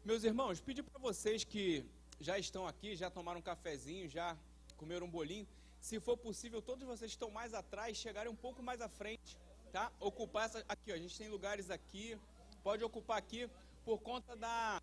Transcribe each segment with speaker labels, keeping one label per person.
Speaker 1: Meus irmãos, pedi para vocês que já estão aqui, já tomaram um cafezinho, já comeram um bolinho. Se for possível, todos vocês que estão mais atrás, chegarem um pouco mais à frente, tá? Ocupar essa aqui, ó, a gente tem lugares aqui, pode ocupar aqui por conta da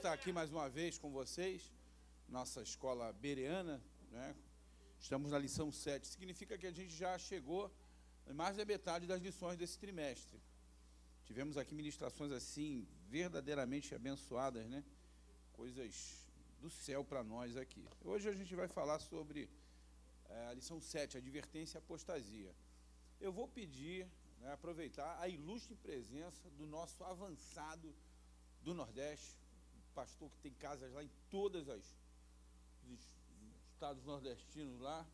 Speaker 2: Estar aqui mais uma vez com vocês, nossa escola bereana, né? Estamos na lição 7, significa que a gente já chegou em mais da metade das lições desse trimestre. Tivemos aqui ministrações assim, verdadeiramente abençoadas, né? Coisas do céu para nós aqui. Hoje a gente vai falar sobre a lição 7, advertência e apostasia. Eu vou pedir, né, aproveitar a ilustre presença do nosso avançado do Nordeste, pastor que tem casas lá em todos os estados nordestinos lá,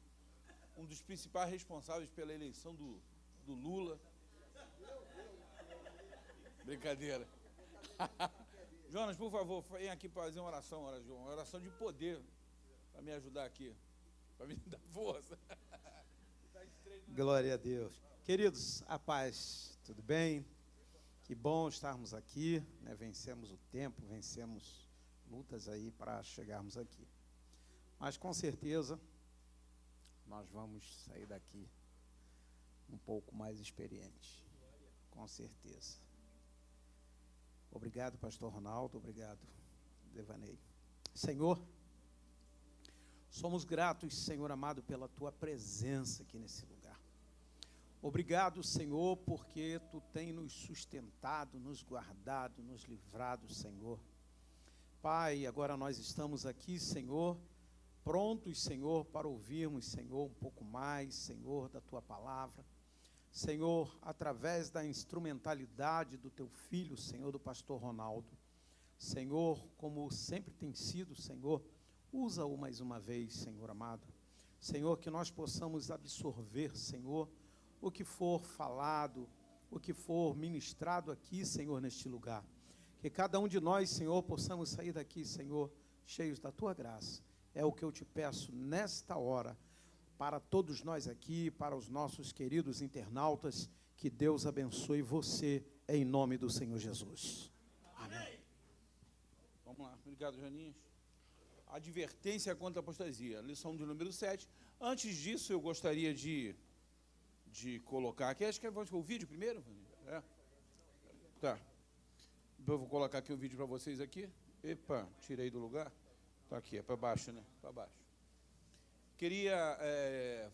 Speaker 2: um dos principais responsáveis pela eleição do Lula. Brincadeira. Jonas, por favor, vem aqui para fazer uma oração de poder, para me ajudar aqui, para me dar força.
Speaker 3: Glória a Deus. Queridos, a paz, tudo bem? Que bom estarmos aqui, né? Vencemos o tempo, vencemos lutas aí para chegarmos aqui. Mas com certeza nós vamos sair daqui um pouco mais experiente, com certeza. Obrigado, pastor Ronaldo, obrigado, Devanei. Senhor, somos gratos, Senhor amado, pela tua presença aqui nesse lugar. Obrigado, Senhor, porque tu tem nos sustentado, nos guardado, nos livrado, Senhor. Pai, agora nós estamos aqui, Senhor, prontos, Senhor, para ouvirmos, Senhor, um pouco mais, Senhor, da tua palavra. Senhor, através da instrumentalidade do teu filho, Senhor, do pastor Ronaldo. Senhor, como sempre tem sido, Senhor, usa-o mais uma vez, Senhor amado. Senhor, que nós possamos absorver, Senhor, o que for falado, o que for ministrado aqui, Senhor, neste lugar. Que cada um de nós, Senhor, possamos sair daqui, Senhor, cheios da tua graça. É o que eu te peço nesta hora, para todos nós aqui, para os nossos queridos internautas, que Deus abençoe você, em nome do Senhor Jesus. Amém.
Speaker 2: Vamos lá, obrigado, Janinhos. Advertência contra a apostasia, lição de número 7. Antes disso, eu gostaria de colocar aqui, acho que o vídeo primeiro? É. Tá. Eu vou colocar aqui o vídeo para vocês aqui. Epa, tirei do lugar. Tá aqui, é para baixo, né? Para baixo. Queria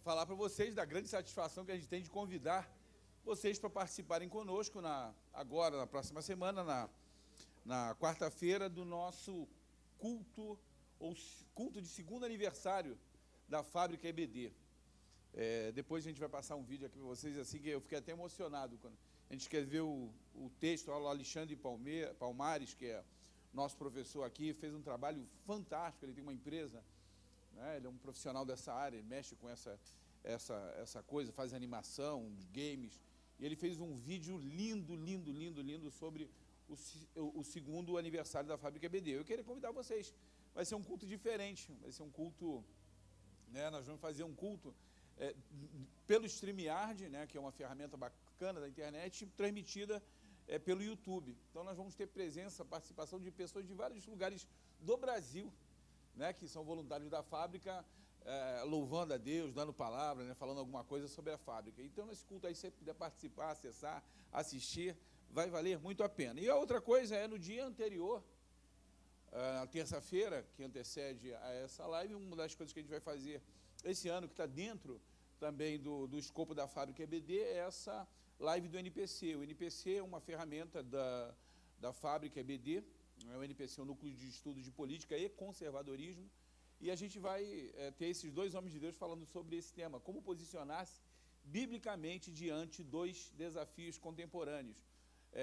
Speaker 2: falar para vocês da grande satisfação que a gente tem de convidar vocês para participarem conosco agora, na próxima semana, na quarta-feira, do nosso culto de segundo aniversário da Fábrica EBD. Depois a gente vai passar um vídeo aqui para vocês, assim, que eu fiquei até emocionado quando a gente escreveu o texto. O Alexandre Palmares, que é nosso professor aqui, fez um trabalho fantástico. Ele tem uma empresa, né? Ele é um profissional dessa área, ele mexe com essa coisa, faz animação, games, e ele fez um vídeo lindo sobre o segundo aniversário da Fábrica EBD. Eu queria convidar vocês. Vai ser um culto diferente, vai ser um culto, né? Nós vamos fazer um culto pelo StreamYard, né, que é uma ferramenta bacana da internet, transmitida pelo YouTube. Então nós vamos ter participação de pessoas de vários lugares do Brasil, né, que são voluntários da fábrica, louvando a Deus, dando palavra, né, falando alguma coisa sobre a fábrica. Então nesse culto aí, se você puder participar, acessar, assistir, vai valer muito a pena. E a outra coisa é, no dia anterior, na terça-feira, que antecede a essa live, uma das coisas que a gente vai fazer esse ano, que está dentro também do escopo da Fábrica EBD, é essa live do NPC. O NPC é uma ferramenta da Fábrica EBD, o NPC é o Núcleo de Estudos de Política e Conservadorismo, e a gente vai ter esses dois homens de Deus falando sobre esse tema, como posicionar-se biblicamente diante dos desafios contemporâneos.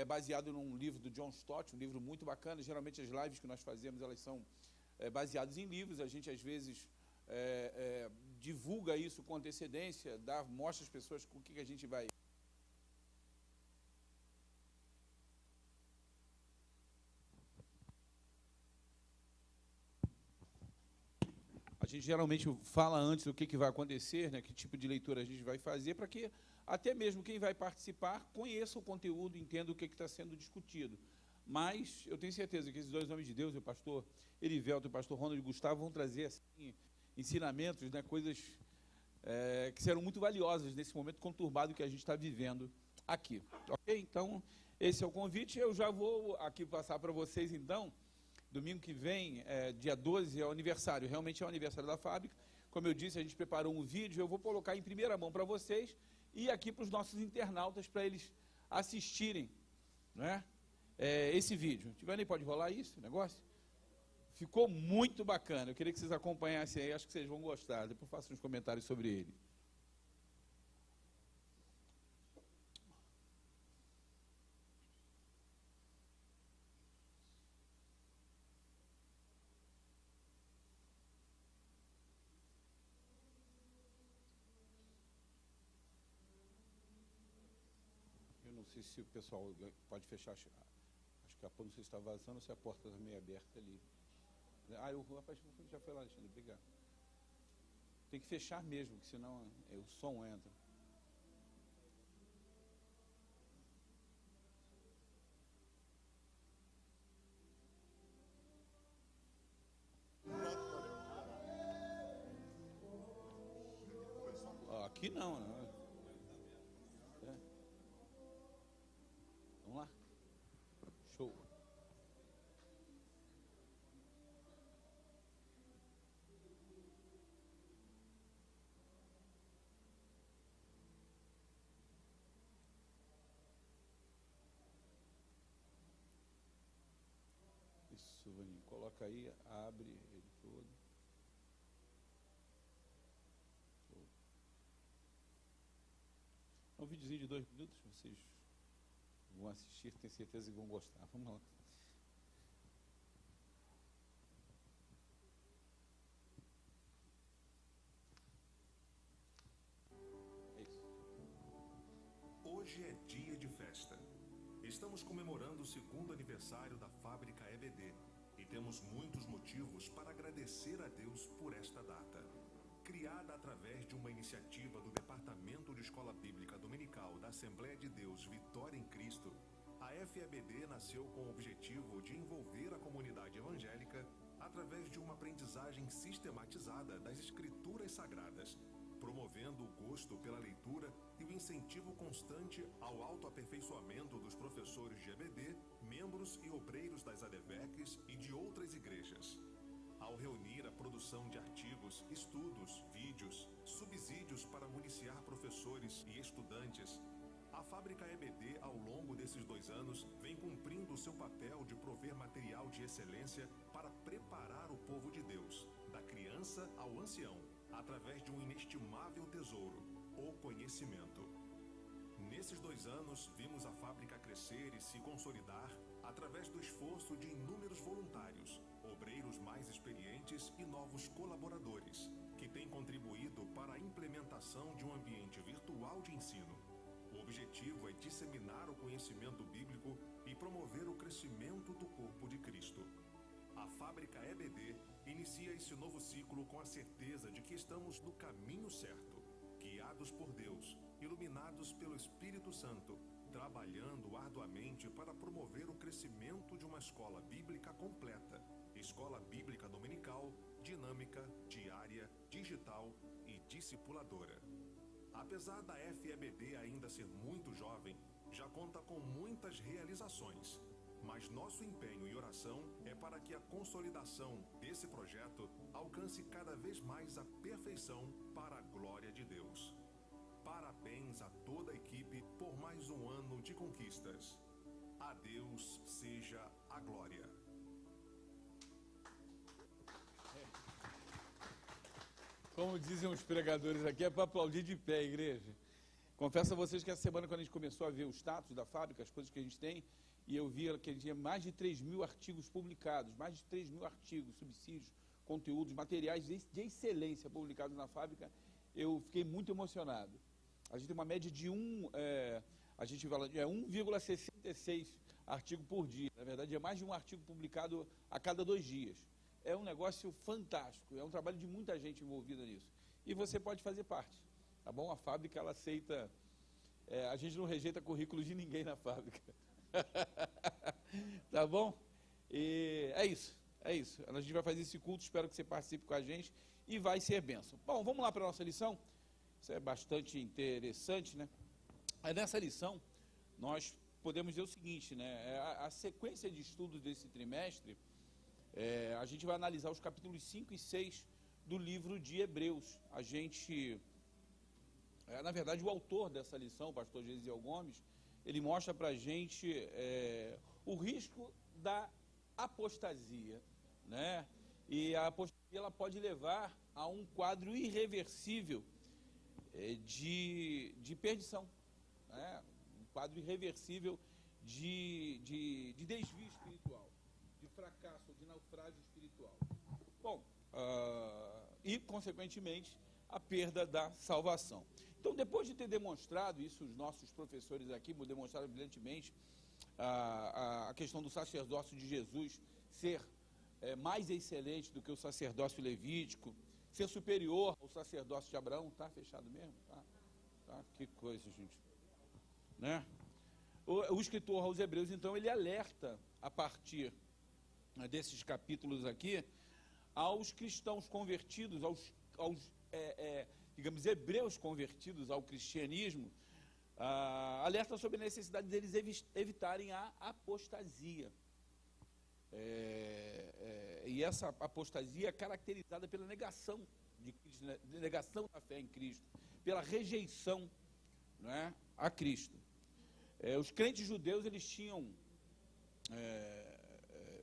Speaker 2: Baseado num livro do John Stott, um livro muito bacana. Geralmente as lives que nós fazemos, elas são baseadas em livros. A gente, às vezes, divulga isso com antecedência, mostra às pessoas com o que a gente vai... A gente geralmente fala antes do que vai acontecer, né, que tipo de leitura a gente vai fazer, para que até mesmo quem vai participar conheça o conteúdo, entenda o que está sendo discutido. Mas eu tenho certeza que esses dois homens de Deus, o pastor Erivelto e o pastor Ronald Gustavo, vão trazer assim, ensinamentos, né, coisas que serão muito valiosas nesse momento conturbado que a gente está vivendo aqui. Ok? Então, esse é o convite. Eu já vou aqui passar para vocês, então, Domingo que vem, dia 12, é o aniversário, realmente é o aniversário da fábrica. Como eu disse, a gente preparou um vídeo, eu vou colocar em primeira mão para vocês e aqui para os nossos internautas, para eles assistirem, né, esse vídeo. Tivani, pode rolar isso, o negócio? Ficou muito bacana, eu queria que vocês acompanhassem aí, acho que vocês vão gostar. Depois façam uns comentários sobre ele. Não sei se o pessoal pode fechar, acho que a porta, não sei se está vazando ou se a porta está meio aberta ali. O rapaz já foi lá, Alexandre, obrigado. Tem que fechar mesmo, porque senão o som entra. Aqui não, né? Vamos lá? Show. Isso, Vaninho. Coloca aí, abre ele todo. Show. É um videozinho de 2 minutos, vocês vão assistir, tenho certeza que vão gostar. Vamos lá. É isso.
Speaker 4: Hoje é dia de festa. Estamos comemorando o 2º aniversário da Fábrica EBD e temos muitos motivos para agradecer a Deus por esta data. Criada através de uma iniciativa do Departamento de Escola Bíblica Dominical da Assembleia de Deus Vitória em Cristo, a FEBD nasceu com o objetivo de envolver a comunidade evangélica através de uma aprendizagem sistematizada das Escrituras Sagradas, promovendo o gosto pela leitura e o incentivo constante ao autoaperfeiçoamento dos professores de EBD, membros e obreiros das ADVECs e de outras igrejas. Ao reunir a produção de artigos, estudos, vídeos, subsídios para municiar professores e estudantes, a Fábrica EBD, ao longo desses 2 anos, vem cumprindo o seu papel de prover material de excelência para preparar o povo de Deus, da criança ao ancião, através de um inestimável tesouro, o conhecimento. Nesses 2 anos, vimos a fábrica crescer e se consolidar através do esforço de inúmeros voluntários, obreiros mais experientes e novos colaboradores, que têm contribuído para a implementação de um ambiente virtual de ensino. O objetivo é disseminar o conhecimento bíblico e promover o crescimento do corpo de Cristo. A Fábrica EBD inicia esse novo ciclo com a certeza de que estamos no caminho certo, guiados por Deus, iluminados pelo Espírito Santo, trabalhando arduamente para promover o crescimento de uma escola bíblica completa, escola bíblica dominical, dinâmica, diária, digital e discipuladora. Apesar da FEBD ainda ser muito jovem, já conta com muitas realizações. Mas nosso empenho e oração é para que a consolidação desse projeto alcance cada vez mais a perfeição para a glória de Deus. Parabéns a toda a equipe por mais um ano de conquistas. A Deus seja a glória.
Speaker 2: Como dizem os pregadores aqui, é para aplaudir de pé, igreja. Confesso a vocês que essa semana, quando a gente começou a ver o status da fábrica, as coisas que a gente tem, e eu vi que a gente tinha mais de 3.000 artigos publicados, mais de 3.000 artigos, subsídios, conteúdos, materiais de excelência publicados na fábrica, eu fiquei muito emocionado. A gente tem uma média de 1,66 artigos por dia. Na verdade, é mais de um artigo publicado a cada 2 dias. É um negócio fantástico, é um trabalho de muita gente envolvida nisso. E você pode fazer parte, tá bom? A fábrica, ela aceita, a gente não rejeita currículo de ninguém na fábrica. Tá bom? E é isso. A gente vai fazer esse culto, espero que você participe com a gente e vai ser bênção. Bom, vamos lá para a nossa lição. Isso é bastante interessante, né? Nessa lição, nós podemos dizer o seguinte, né? A sequência de estudos desse trimestre A gente vai analisar os capítulos 5 e 6 do livro de Hebreus. Na verdade, o autor dessa lição, o pastor Gesiel Gomes, ele mostra para a gente o risco da apostasia, né? E a apostasia ela pode levar a um quadro irreversível de perdição, né? Um quadro irreversível de desvio espiritual, de fracasso, de naufrágio espiritual. Bom, e, consequentemente, a perda da salvação. Então, depois de ter demonstrado isso, os nossos professores aqui demonstraram brilhantemente a questão do sacerdócio de Jesus ser mais excelente do que o sacerdócio levítico, ser superior ao sacerdócio de Abraão. Está fechado mesmo? Tá. Que coisa, gente. Né? O escritor aos Hebreus, então, ele alerta, a partir desses capítulos aqui, aos cristãos convertidos, digamos, hebreus convertidos ao cristianismo, alerta sobre a necessidade deles evitarem a apostasia. E essa apostasia é caracterizada pela negação de Cristo, né? Negação da fé em Cristo, pela rejeição, né, a Cristo. Os crentes judeus, eles tinham,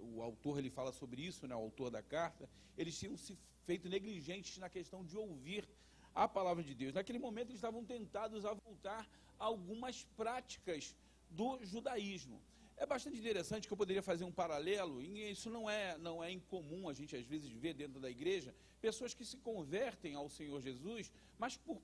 Speaker 2: o autor ele fala sobre isso, né, o autor da carta, eles tinham se feito negligentes na questão de ouvir a palavra de Deus. Naquele momento eles estavam tentados a voltar a algumas práticas do judaísmo. É bastante interessante que eu poderia fazer um paralelo, e isso não é incomum, a gente às vezes vê dentro da igreja, pessoas que se convertem ao Senhor Jesus, mas por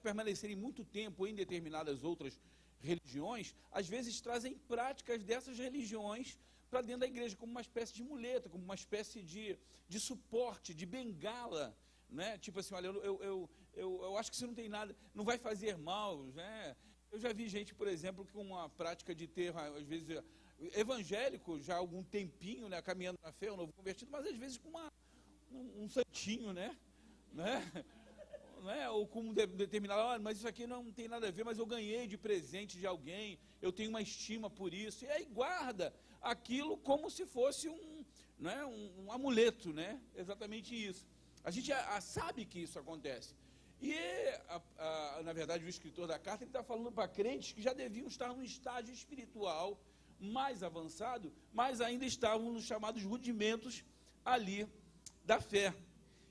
Speaker 2: permanecerem muito tempo em determinadas outras religiões, às vezes trazem práticas dessas religiões para dentro da igreja, como uma espécie de muleta, como uma espécie de suporte, de bengala, né? Tipo assim, olha, eu acho que isso não tem nada, não vai fazer mal, né? Eu já vi gente, por exemplo, com uma prática de ter, às vezes, evangélico, já há algum tempinho, né, caminhando na fé, um novo convertido, mas às vezes com um santinho, né? Ou com um determinado, mas isso aqui não tem nada a ver, mas eu ganhei de presente de alguém, eu tenho uma estima por isso, e aí guarda aquilo como se fosse um amuleto, né? Exatamente isso. A gente sabe que isso acontece. E, na verdade, o escritor da carta está falando para crentes que já deviam estar num estágio espiritual mais avançado, mas ainda estavam nos chamados rudimentos ali da fé.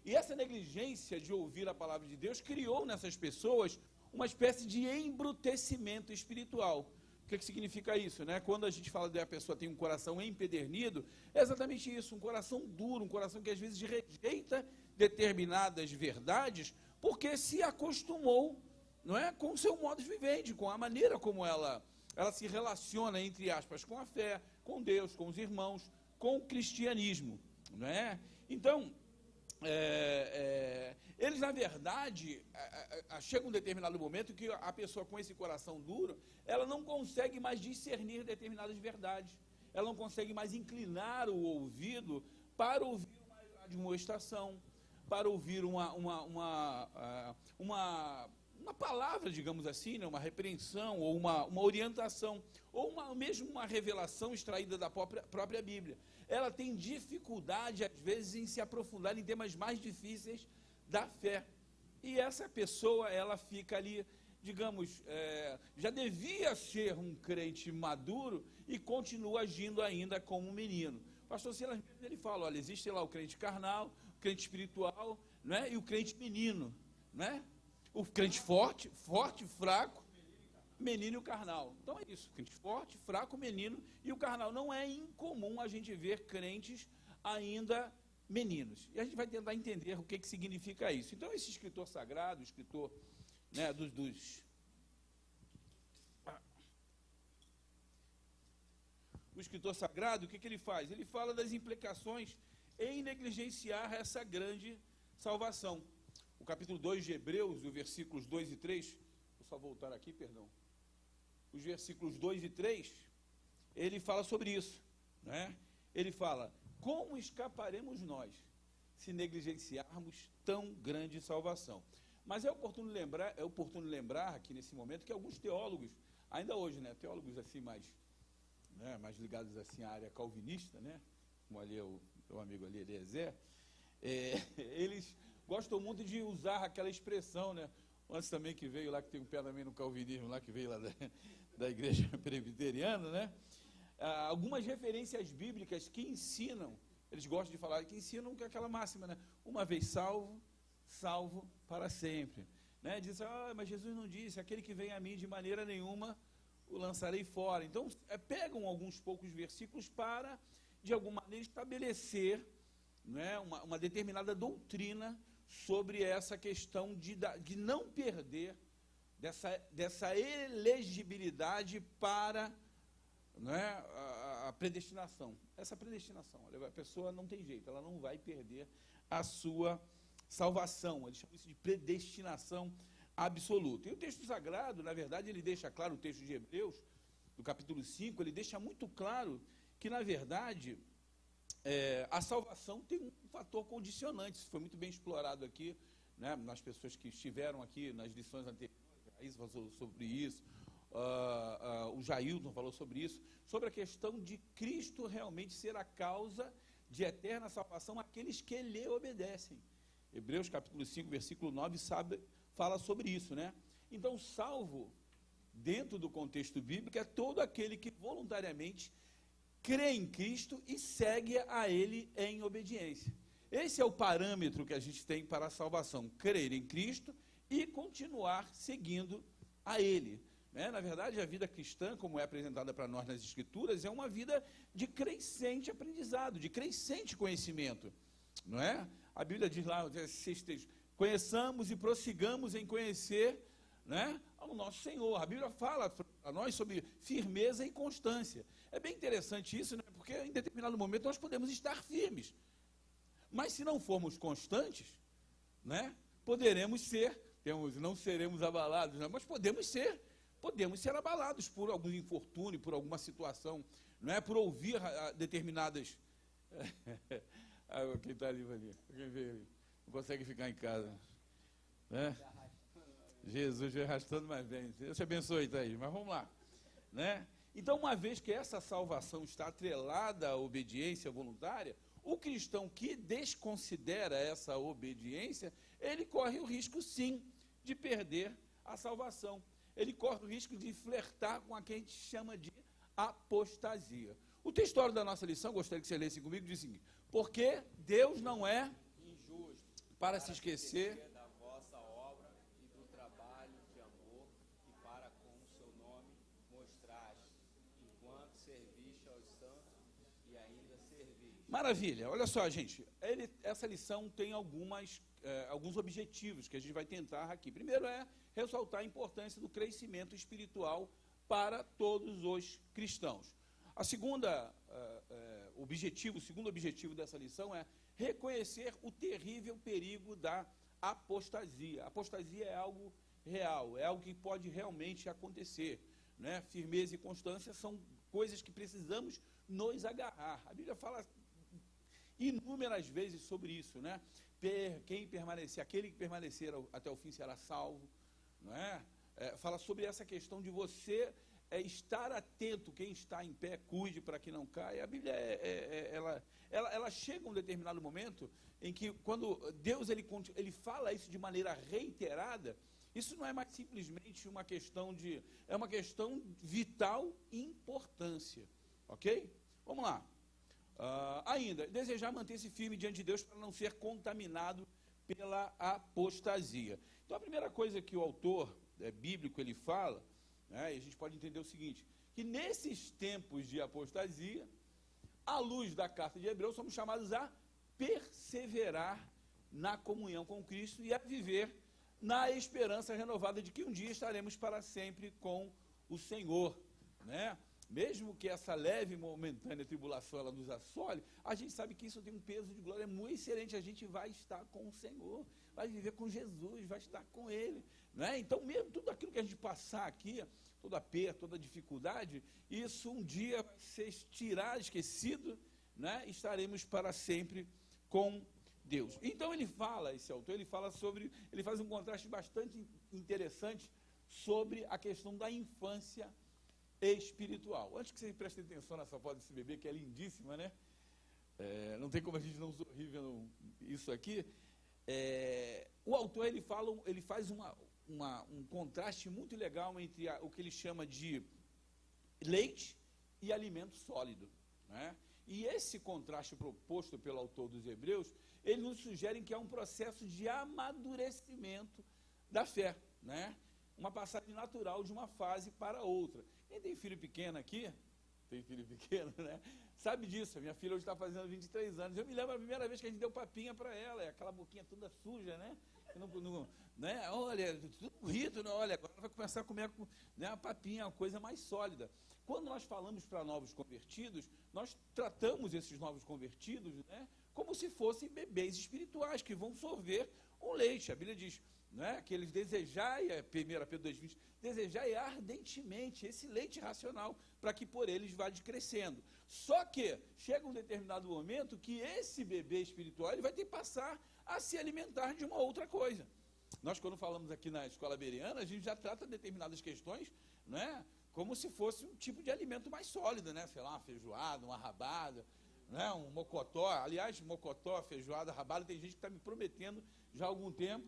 Speaker 2: E essa negligência de ouvir a palavra de Deus criou nessas pessoas uma espécie de embrutecimento espiritual. O que significa isso, né? Quando a gente fala de a pessoa tem um coração empedernido, é exatamente isso, um coração duro, um coração que às vezes rejeita determinadas verdades, porque se acostumou, não é, com o seu modo de viver, com a maneira como ela se relaciona, entre aspas, com a fé, com Deus, com os irmãos, com o cristianismo, não é? Então, eles, na verdade, chega um determinado momento que a pessoa com esse coração duro, ela não consegue mais discernir determinadas verdades, ela não consegue mais inclinar o ouvido para ouvir uma admoestação, para ouvir uma palavra, digamos assim, né, uma repreensão, ou uma orientação, ou mesmo uma revelação extraída da própria Bíblia. Ela tem dificuldade, às vezes, em se aprofundar em temas mais difíceis da fé. E essa pessoa, ela fica ali, digamos, já devia ser um crente maduro e continua agindo ainda como um menino. O pastor Silas, ele fala, olha, existe lá o crente carnal, o crente espiritual, né, e o crente menino, né? O crente forte, fraco, menino e o carnal. Então é isso, crente forte, fraco, menino e o carnal. Não é incomum a gente ver crentes ainda meninos. E a gente vai tentar entender o que significa isso. Então esse escritor sagrado, escritor, né, o escritor sagrado, o que ele faz? Ele fala das implicações em negligenciar essa grande salvação. O capítulo 2 de Hebreus, os versículos 2 e 3, vou só voltar aqui, perdão. Os versículos 2 e 3, ele fala sobre isso, né? Ele fala, como escaparemos nós se negligenciarmos tão grande salvação? Mas é oportuno lembrar aqui nesse momento que alguns teólogos, ainda hoje, né, teólogos assim mais ligados assim à área calvinista, né, como ali é o meu amigo ali, Eliezer, eles gostam muito de usar aquela expressão, né? Antes também que veio lá, que tem um pé também no calvinismo lá, que veio lá da igreja presbiteriana, né? Algumas referências bíblicas que ensinam, eles gostam de falar, que ensinam com aquela máxima, né? Uma vez salvo, salvo para sempre. Né? Diz, mas Jesus não disse, aquele que vem a mim de maneira nenhuma o lançarei fora. Então, pegam alguns poucos versículos para, de alguma maneira, estabelecer, né, uma determinada doutrina sobre essa questão de não perder dessa elegibilidade para, né, a predestinação. Essa predestinação, a pessoa não tem jeito, ela não vai perder a sua salvação. Eles chamam isso de predestinação absoluta. E o texto sagrado, na verdade, ele deixa claro, o texto de Hebreus, do capítulo 5, ele deixa muito claro que, na verdade, a salvação tem um fator condicionante. Isso foi muito bem explorado aqui, né, nas pessoas que estiveram aqui nas lições anteriores. A Raíssa falou sobre isso, o Jailton falou sobre isso, sobre a questão de Cristo realmente ser a causa de eterna salvação àqueles que lhe obedecem. Hebreus capítulo 5, versículo 9, fala sobre isso, né? Então, salvo, dentro do contexto bíblico, é todo aquele que voluntariamente crê em Cristo e segue a Ele em obediência. Esse é o parâmetro que a gente tem para a salvação, crer em Cristo e continuar seguindo a Ele. Né? Na verdade, a vida cristã, como é apresentada para nós nas Escrituras, é uma vida de crescente aprendizado, de crescente conhecimento. Não é? A Bíblia diz lá, conheçamos e prossigamos em conhecer, né, ao nosso Senhor. A Bíblia fala a nós sobre firmeza e constância. É bem interessante isso, né, porque em determinado momento nós podemos estar firmes. Mas se não formos constantes, né, poderemos ser, não seremos abalados, né, mas podemos ser abalados por algum infortúnio, por alguma situação, não é, por ouvir determinadas... quem está ali, quem veio ali, não consegue ficar em casa, né? Jesus veio arrastando, mais bem. Deus te abençoe, Thaís, mas vamos lá, né? Então, uma vez que essa salvação está atrelada à obediência voluntária, o cristão que desconsidera essa obediência, ele corre o risco, sim, de perder a salvação. Ele corre o risco de flertar com a que a gente chama de apostasia. O textório da nossa lição, gostaria que você lesse comigo, diz o seguinte: porque Deus não é
Speaker 1: injusto
Speaker 2: para se esquecer
Speaker 1: da vossa obra e do trabalho de amor que para com o seu nome mostraste, enquanto serviste aos santos e ainda servis.
Speaker 2: Maravilha, olha só, gente, essa lição tem alguns objetivos que a gente vai tentar aqui. Primeiro é ressaltar a importância do crescimento espiritual para todos os cristãos. O segundo objetivo dessa lição é reconhecer o terrível perigo da apostasia. A apostasia é algo real, é algo que pode realmente acontecer, né? Firmeza e constância são coisas que precisamos nos agarrar. A Bíblia fala inúmeras vezes sobre isso, né? Aquele que permanecer até o fim será salvo, não é? Fala sobre essa questão de você estar atento, quem está em pé, cuide para que não caia. A Bíblia, ela chega a um determinado momento em que, quando Deus ele fala isso de maneira reiterada, isso não é mais simplesmente uma questão é uma questão vital importância, ok? Vamos lá. Ainda, desejar manter-se firme diante de Deus para não ser contaminado pela apostasia. Então, a primeira coisa que o autor bíblico ele fala, né, e a gente pode entender o seguinte, que nesses tempos de apostasia, à luz da carta de Hebreus, somos chamados a perseverar na comunhão com Cristo e a viver na esperança renovada de que um dia estaremos para sempre com o Senhor, né? Mesmo que essa leve e momentânea tribulação ela nos assole, a gente sabe que isso tem um peso de glória muito excelente. A gente vai estar com o Senhor, vai viver com Jesus, vai estar com Ele, né? Então, mesmo tudo aquilo que a gente passar aqui, todo aperto, toda dificuldade, isso um dia vai ser esquecido, né? Estaremos para sempre com Deus. Então esse autor, ele faz um contraste bastante interessante sobre a questão da infância espiritual. Antes que vocês prestem atenção nessa foto desse bebê, que é lindíssima, né? Não tem como a gente não sorrir vendo isso aqui. O autor ele faz um contraste muito legal entre o que ele chama de leite e alimento sólido, né? E esse contraste proposto pelo autor dos Hebreus, ele nos sugere que há um processo de amadurecimento da fé, né? Uma passagem natural de uma fase para outra. Quem tem filho pequeno aqui, tem filho pequeno, né? Sabe disso. A minha filha hoje está fazendo 23 anos. Eu me lembro a primeira vez que a gente deu papinha para ela, aquela boquinha toda suja, né? Né? Olha, tudo rito, né? Olha, agora ela vai começar a comer, né, a papinha, uma coisa mais sólida. Quando nós falamos para novos convertidos, nós tratamos esses novos convertidos, né, como se fossem bebês espirituais, que vão sorver um leite. A Bíblia diz, né, que eles desejai, 1 Pedro 2,20, desejai ardentemente esse leite racional, para que por eles vá crescendo. Só que chega um determinado momento que esse bebê espiritual ele vai ter que passar a se alimentar de uma outra coisa. Nós, quando falamos aqui na escola bereana, a gente já trata determinadas questões, né, como se fosse um tipo de alimento mais sólido, né? Sei lá, uma feijoada, uma rabada, né? Um mocotó. Aliás, mocotó, feijoada, rabada, tem gente que está me prometendo já há algum tempo,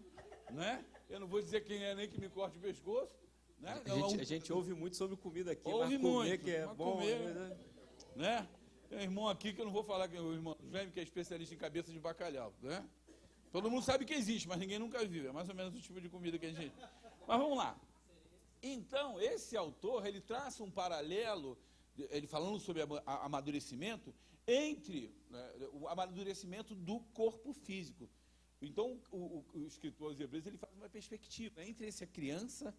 Speaker 2: né? Eu não vou dizer quem é nem que me corte o pescoço, né?
Speaker 1: A gente ouve muito sobre comida aqui,
Speaker 2: ouve
Speaker 1: mas comer
Speaker 2: muito,
Speaker 1: que é bom,
Speaker 2: comer, né? Tem um irmão aqui que eu não vou falar, que é o irmão Jaime, que é especialista em cabeça de bacalhau, né? Todo mundo sabe que existe, mas ninguém nunca viu. É mais ou menos o tipo de comida que a gente... Mas vamos lá. Então, esse autor, ele traça um paralelo, ele falando sobre amadurecimento, entre, né, o amadurecimento do corpo físico. Então, o escritor aos Hebreus, ele faz uma perspectiva entre essa criança,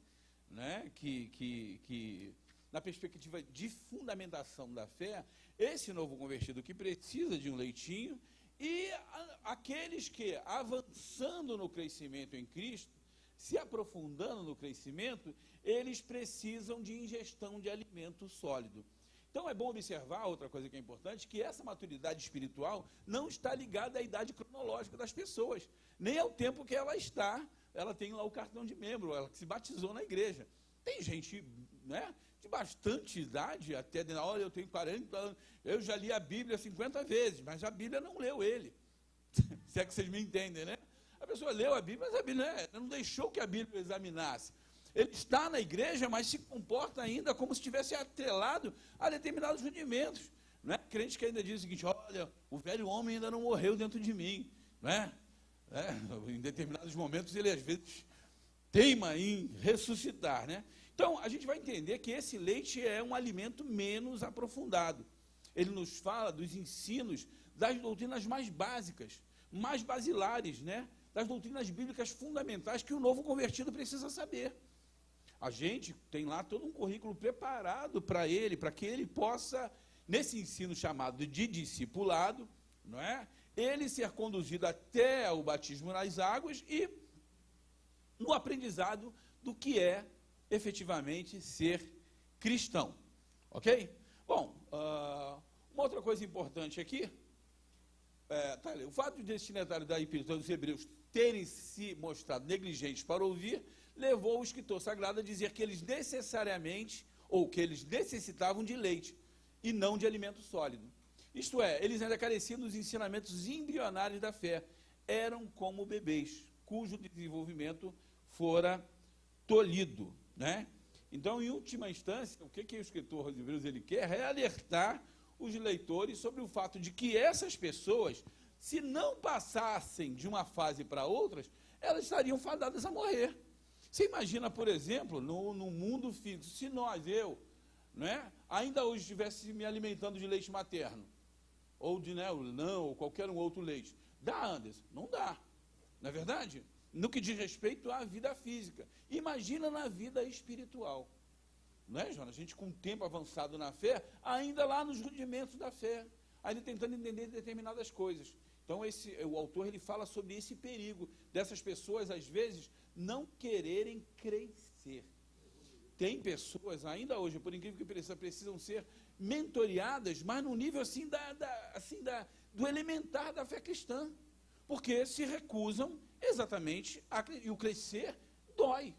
Speaker 2: né, que na perspectiva de fundamentação da fé, esse novo convertido que precisa de um leitinho, e aqueles que, avançando no crescimento em Cristo, se aprofundando no crescimento, eles precisam de ingestão de alimento sólido. Então é bom observar, outra coisa que é importante, que essa maturidade espiritual não está ligada à idade cronológica das pessoas, nem ao tempo que ela tem lá o cartão de membro, ela que se batizou na igreja. Tem gente, né, de bastante idade, até na hora eu tenho 40 anos, eu já li a Bíblia 50 vezes, mas a Bíblia não leu ele. Se é que vocês me entendem, né? A pessoa leu a Bíblia, mas a Bíblia não deixou que a Bíblia examinasse. Ele está na igreja, mas se comporta ainda como se estivesse atrelado a determinados rudimentos. Não é? Crente que ainda diz o seguinte, olha, o velho homem ainda não morreu dentro de mim. Não é? Em determinados momentos ele às vezes teima em ressuscitar. Né? Então, a gente vai entender que esse leite é um alimento menos aprofundado. Ele nos fala dos ensinos das doutrinas mais básicas, mais basilares, né? Das doutrinas bíblicas fundamentais que o novo convertido precisa saber. A gente tem lá todo um currículo preparado para ele, para que ele possa, nesse ensino chamado de discipulado, não é? Ele ser conduzido até o batismo nas águas e no aprendizado do que é efetivamente ser cristão. Ok? Bom, uma outra coisa importante aqui, o fato de destinatário da Epístola dos Hebreus terem se mostrado negligentes para ouvir, levou o escritor sagrado a dizer que eles necessariamente, ou que eles necessitavam de leite, e não de alimento sólido. Isto é, eles ainda careciam dos ensinamentos embrionários da fé, eram como bebês, cujo desenvolvimento fora tolhido, né? Então, em última instância, o que o escritor dos Hebreus ele quer é alertar os leitores sobre o fato de que essas pessoas, se não passassem de uma fase para outras, elas estariam fadadas a morrer. Você imagina, por exemplo, no mundo fixo, se eu, né, ainda hoje estivesse me alimentando de leite materno, ou de não, ou qualquer um outro leite, dá, Anderson? Não dá, não é verdade? No que diz respeito à vida física. Imagina na vida espiritual. Não é, Jonas? A gente com o tempo avançado na fé, ainda lá nos rudimentos da fé, ainda tentando entender determinadas coisas. Então, o autor ele fala sobre esse perigo dessas pessoas, às vezes, não quererem crescer. Tem pessoas, ainda hoje, por incrível que pareça, precisam ser mentoreadas, mas no nível assim, do elementar da fé cristã, porque se recusam exatamente e o crescer dói.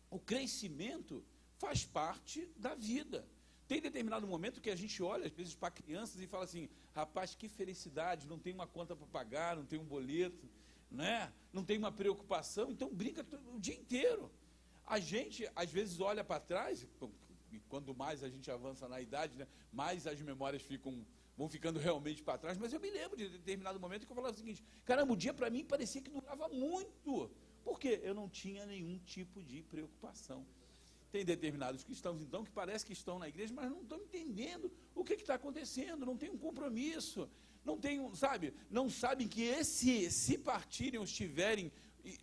Speaker 2: O crescimento faz parte da vida. Tem determinado momento que a gente olha, às vezes, para crianças e fala assim, rapaz, que felicidade, não tem uma conta para pagar, não tem um boleto, né? Não tem uma preocupação, então brinca o dia inteiro. A gente, às vezes, olha para trás, e quando mais a gente avança na idade, né, mais as memórias vão ficando realmente para trás, mas eu me lembro de determinado momento que eu falava o seguinte, caramba, o dia para mim parecia que durava muito. Por quê? Eu não tinha nenhum tipo de preocupação. Tem determinados cristãos, então, que parece que estão na igreja, mas não estão entendendo o que está acontecendo, não tem um compromisso, não sabem que se partirem ou estiverem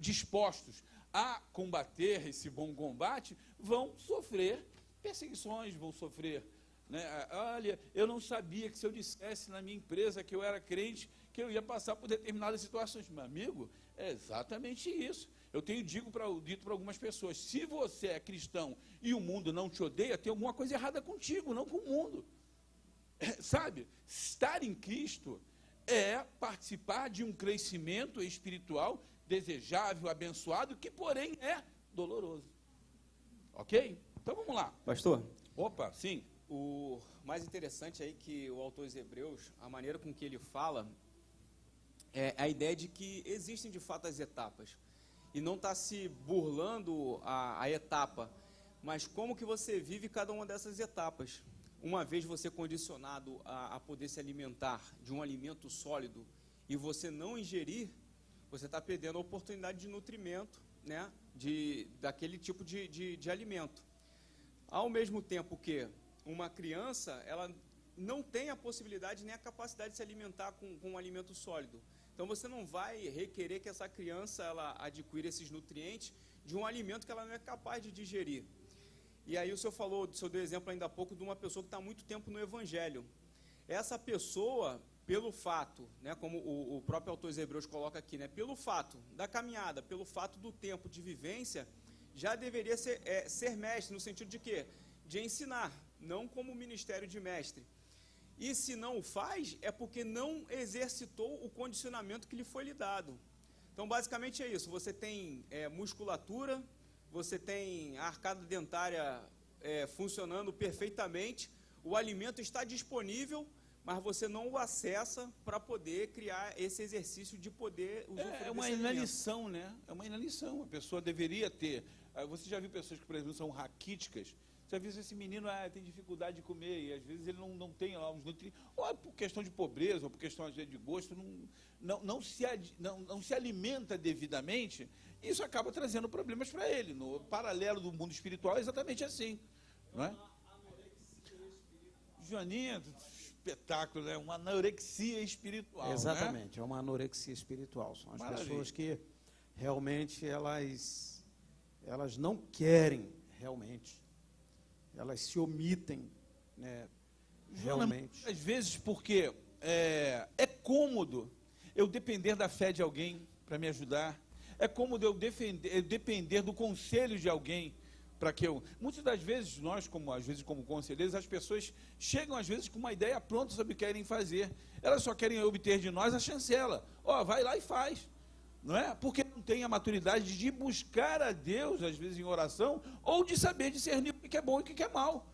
Speaker 2: dispostos a combater esse bom combate, vão sofrer perseguições, vão sofrer, né? Olha, eu não sabia que se eu dissesse na minha empresa que eu era crente, que eu ia passar por determinadas situações. Meu amigo, é exatamente isso. Eu tenho dito para algumas pessoas, se você é cristão e o mundo não te odeia, tem alguma coisa errada contigo, não com o mundo. Sabe, estar em Cristo é participar de um crescimento espiritual desejável, abençoado, que porém é doloroso. Ok? Então vamos lá.
Speaker 1: Pastor?
Speaker 2: Opa, sim.
Speaker 1: O mais interessante aí que o autor dos Hebreus, a maneira com que ele fala, é a ideia de que existem de fato as etapas. E não está se burlando a etapa, mas como que você vive cada uma dessas etapas. Uma vez você condicionado a poder se alimentar de um alimento sólido e você não ingerir, você está perdendo a oportunidade de nutrimento, né, daquele tipo de alimento. Ao mesmo tempo que uma criança, ela não tem a possibilidade nem a capacidade de se alimentar com um alimento sólido. Então, você não vai requerer que essa criança ela adquira esses nutrientes de um alimento que ela não é capaz de digerir. E aí o senhor deu exemplo ainda há pouco de uma pessoa que está há muito tempo no Evangelho. Essa pessoa, pelo fato, né, como o próprio autor dos Hebreus coloca aqui, né, pelo fato da caminhada, pelo fato do tempo de vivência, já deveria ser mestre, no sentido de quê? De ensinar, não como ministério de mestre. E se não o faz, é porque não exercitou o condicionamento que lhe foi lhe dado. Então, basicamente é isso. Você tem musculatura, você tem a arcada dentária funcionando perfeitamente, o alimento está disponível, mas você não o acessa para poder criar esse exercício de poder usufruir
Speaker 2: É uma inanição, né? É uma inanição. A pessoa deveria ter... Você já viu pessoas que, por exemplo, são raquíticas? Você já viu esse menino tem dificuldade de comer e às vezes ele não tem lá uns nutrientes, ou é por questão de pobreza, ou por questão às vezes de gosto, não se alimenta devidamente, isso acaba trazendo problemas para ele. No paralelo do mundo espiritual é exatamente assim. Não é? Joaninha, espetáculo, né? Uma anorexia espiritual.
Speaker 3: Exatamente,
Speaker 2: né?
Speaker 3: É uma anorexia espiritual. São as
Speaker 2: Maravilha.
Speaker 3: Pessoas que realmente elas não querem realmente. Elas se omitem, né, realmente.
Speaker 2: Às vezes porque é cômodo eu depender da fé de alguém para me ajudar, é cômodo eu depender do conselho de alguém para que eu... Muitas das vezes, nós, como conselheiros, as pessoas chegam às vezes com uma ideia pronta sobre o que querem fazer, elas só querem obter de nós a chancela, vai lá e faz. Não é? Porque não tem a maturidade de buscar a Deus, às vezes em oração, ou de saber discernir o que é bom e o que é mal.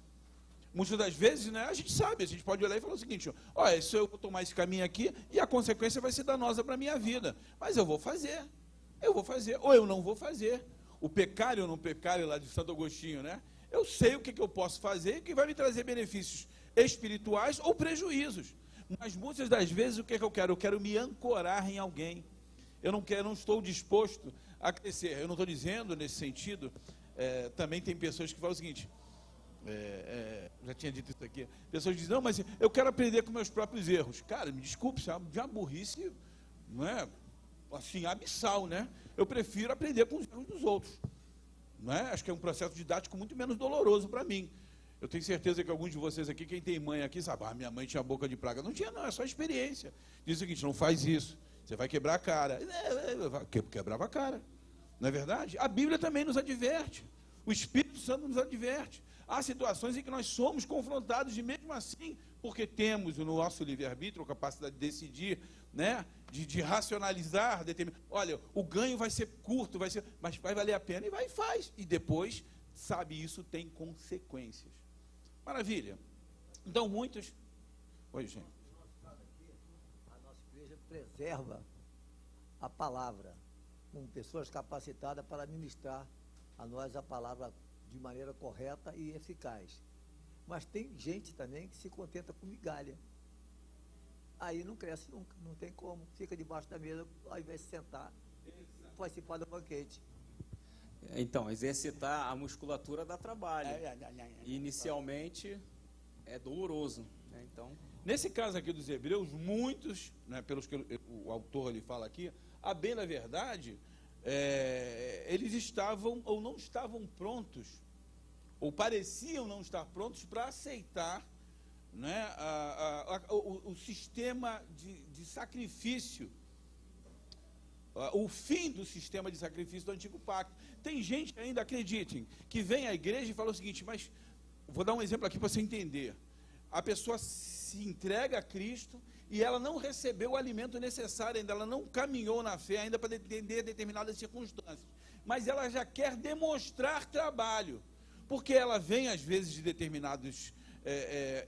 Speaker 2: Muitas das vezes, né, a gente sabe, a gente pode olhar e falar o seguinte, se eu vou tomar esse caminho aqui, e a consequência vai ser danosa para a minha vida, mas eu vou fazer, ou eu não vou fazer. O pecar ou não pecar, lá de Santo Agostinho, né? Eu sei o que eu posso fazer, que vai me trazer benefícios espirituais ou prejuízos. Mas muitas das vezes, o que eu quero? Eu quero me ancorar em alguém. Eu não estou disposto a crescer. Eu não estou dizendo nesse sentido. Também tem pessoas que falam o seguinte, já tinha dito isso aqui, pessoas dizem, não, mas eu quero aprender com meus próprios erros. Cara, me desculpe, isso é uma burrice, não é? Assim, abissal, né? Eu prefiro aprender com os erros dos outros. Não é? Acho que é um processo didático muito menos doloroso para mim. Eu tenho certeza que alguns de vocês aqui, quem tem mãe aqui, sabe, minha mãe tinha boca de praga. Não tinha, não, é só experiência. Diz o seguinte, não faz isso. Você vai quebrar a cara. Quebrava a cara. Não é verdade? A Bíblia também nos adverte. O Espírito Santo nos adverte. Há situações em que nós somos confrontados, e mesmo assim, porque temos no nosso livre-arbítrio a capacidade de decidir, né? De racionalizar. Olha, o ganho vai ser curto, mas vai valer a pena. E vai e faz. E depois, sabe, isso tem consequências. Maravilha. Então, muitos... Oi, gente.
Speaker 5: A nossa igreja preserva a palavra, com pessoas capacitadas para ministrar a nós a palavra de maneira correta e eficaz. Mas tem gente também que se contenta com migalha. Aí não cresce nunca, não tem como. Fica debaixo da mesa, ao invés de sentar, participar do banquete.
Speaker 1: Então, exercitar a musculatura dá trabalho. Inicialmente é doloroso, né? Então,
Speaker 2: nesse caso aqui dos hebreus, muitos, né, pelos que o autor ele fala aqui, a bem da verdade, eles estavam ou não estavam prontos, ou pareciam não estar prontos para aceitar, né, o sistema de sacrifício, o fim do sistema de sacrifício do Antigo Pacto. Tem gente que ainda, acreditem, que vem à igreja e fala o seguinte, mas vou dar um exemplo aqui para você entender. A pessoa se entrega a Cristo e ela não recebeu o alimento necessário ainda, ela não caminhou na fé ainda para entender determinadas circunstâncias, mas ela já quer demonstrar trabalho, porque ela vem às vezes de determinadas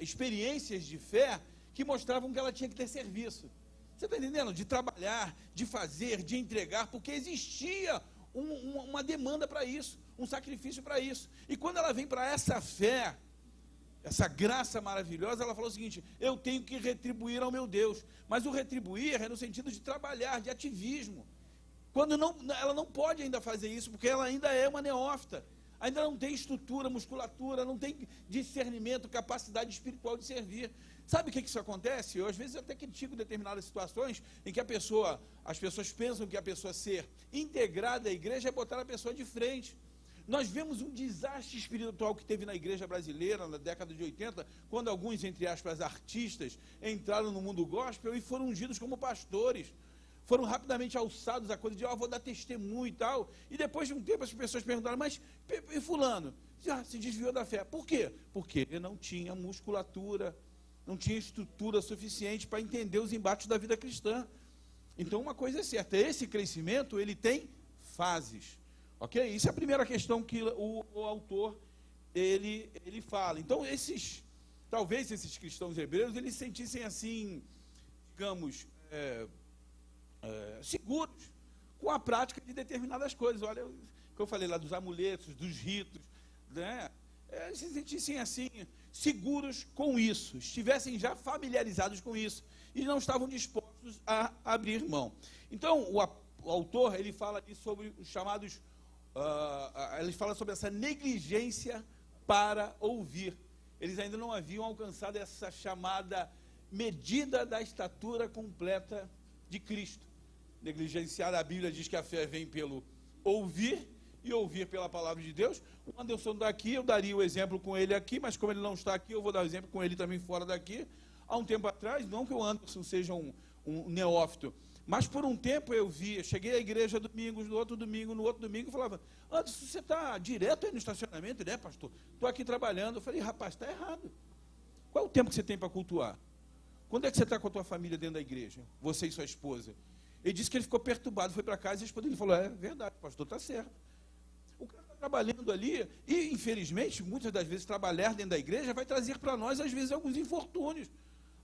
Speaker 2: experiências de fé que mostravam que ela tinha que ter serviço. Você está entendendo? De trabalhar, de fazer, de entregar, porque existia uma demanda para isso, um sacrifício para isso. E quando ela vem para essa fé, essa graça maravilhosa, ela falou o seguinte: eu tenho que retribuir ao meu Deus. Mas o retribuir é no sentido de trabalhar, de ativismo. Quando não, ela não pode ainda fazer isso, porque ela ainda é uma neófita, ainda não tem estrutura, musculatura, não tem discernimento, capacidade espiritual de servir. Sabe o que isso acontece? Eu às vezes até critico determinadas situações em que as pessoas pensam que a pessoa ser integrada à igreja é botar a pessoa de frente. Nós vemos um desastre espiritual que teve na igreja brasileira na década de 80, quando alguns, entre aspas, artistas entraram no mundo gospel e foram ungidos como pastores. Foram rapidamente alçados a coisa de, vou dar testemunho e tal. E depois de um tempo as pessoas perguntaram, mas e fulano? Já se desviou da fé. Por quê? Porque ele não tinha musculatura, não tinha estrutura suficiente para entender os embates da vida cristã. Então uma coisa é certa, esse crescimento ele tem fases. Ok? Isso é a primeira questão que o autor ele fala. Então talvez esses cristãos hebreus eles se sentissem assim, digamos, seguros com a prática de determinadas coisas. Olha, o que eu falei lá dos amuletos, dos ritos, né? Eles se sentissem assim, seguros com isso, estivessem já familiarizados com isso e não estavam dispostos a abrir mão. Então, o autor ele fala ali sobre os chamados, ele fala sobre essa negligência para ouvir. Eles ainda não haviam alcançado essa chamada medida da estatura completa de Cristo. Negligenciar, a Bíblia diz que a fé vem pelo ouvir e ouvir pela palavra de Deus. O Anderson está aqui, eu daria o exemplo com ele aqui, mas como ele não está aqui, eu vou dar o exemplo com ele também fora daqui. Há um tempo atrás, não que o Anderson seja um neófito, mas por um tempo eu cheguei à igreja domingo, no outro domingo, e falava, Anderson, você está direto aí no estacionamento, né, pastor? Estou aqui trabalhando. Eu falei, rapaz, está errado. Qual é o tempo que você tem para cultuar? Quando é que você está com a tua família dentro da igreja? Você e sua esposa? Ele disse que ele ficou perturbado, foi para casa e a esposa dele falou, é verdade, pastor, está certo. O cara está trabalhando ali e, infelizmente, muitas das vezes trabalhar dentro da igreja vai trazer para nós, às vezes, alguns infortúnios,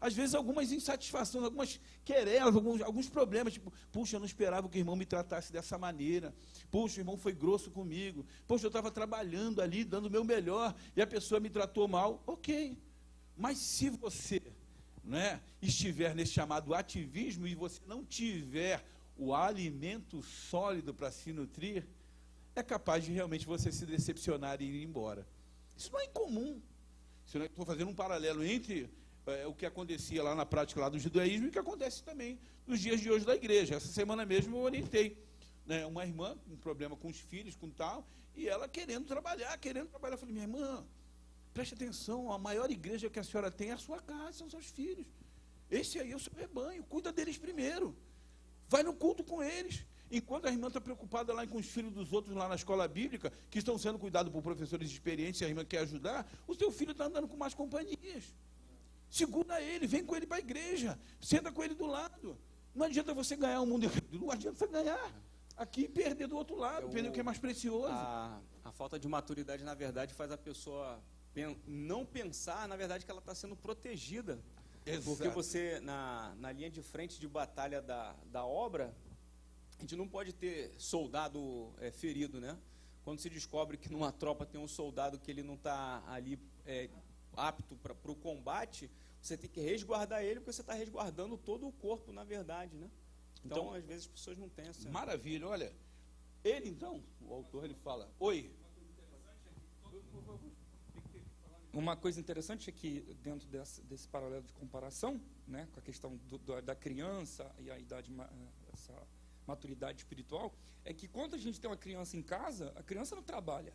Speaker 2: às vezes algumas insatisfações, algumas querelas, alguns problemas, tipo, puxa, eu não esperava que o irmão me tratasse dessa maneira, puxa, o irmão foi grosso comigo, puxa, eu estava trabalhando ali, dando o meu melhor, e a pessoa me tratou mal. Ok, mas se você, né, estiver nesse chamado ativismo e você não tiver o alimento sólido para se nutrir, é capaz de realmente você se decepcionar e ir embora. Isso não é incomum. Estou fazendo um paralelo entre o que acontecia lá na prática lá do judaísmo e o que acontece também nos dias de hoje da igreja. Essa semana mesmo eu orientei, né, uma irmã com um problema com os filhos, com tal, e ela querendo trabalhar. Eu falei, minha irmã, preste atenção, a maior igreja que a senhora tem é a sua casa, são seus filhos. Esse aí é o seu rebanho, cuida deles primeiro. Vai no culto com eles. Enquanto a irmã está preocupada lá com os filhos dos outros lá na escola bíblica, que estão sendo cuidados por professores experientes, e a irmã quer ajudar, o seu filho está andando com mais companhias. Segura ele, vem com ele para a igreja, senta com ele do lado. Não adianta você ganhar o mundo, não adianta você ganhar aqui e perder do outro lado, perder o que é mais precioso.
Speaker 1: A falta de maturidade, na verdade, faz a pessoa não pensar, na verdade, que ela está sendo protegida.
Speaker 2: Exato.
Speaker 1: Porque você, na linha de frente de batalha da obra, a gente não pode ter soldado ferido, né? Quando se descobre que numa tropa tem um soldado que ele não está ali apto para o combate, você tem que resguardar ele, porque você está resguardando todo o corpo, na verdade, né? Então, às vezes, as pessoas não têm essa...
Speaker 2: Maravilha, olha, ele então, o autor, ele fala, oi.
Speaker 6: Uma coisa interessante é que, dentro desse paralelo de comparação, né, com a questão da criança e a idade, essa maturidade espiritual, é que quando a gente tem uma criança em casa, a criança não trabalha.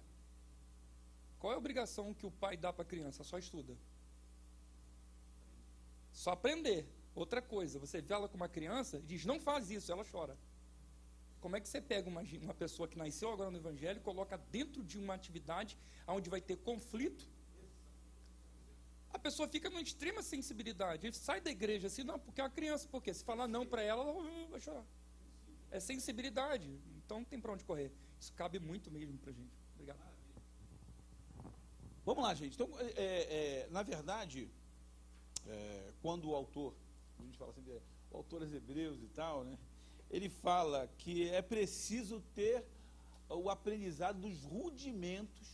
Speaker 6: Qual é a obrigação que o pai dá para a criança? Só estuda. Só aprender. Outra coisa, você vê ela com uma criança e diz, não faz isso, ela chora. Como é que você pega uma pessoa que nasceu agora no Evangelho e coloca dentro de uma atividade onde vai ter conflito? A pessoa fica numa extrema sensibilidade. Ele sai da igreja assim, não, porque é uma criança. Por quê? Se falar não para ela, ela vai chorar. É sensibilidade. Então não tem para onde correr. Isso cabe muito mesmo para a gente. Obrigado.
Speaker 2: Vamos lá, gente. Então, na verdade, quando o autor, a gente fala sempre, o autor dos Hebreus e tal, né? Ele fala que é preciso ter o aprendizado dos rudimentos,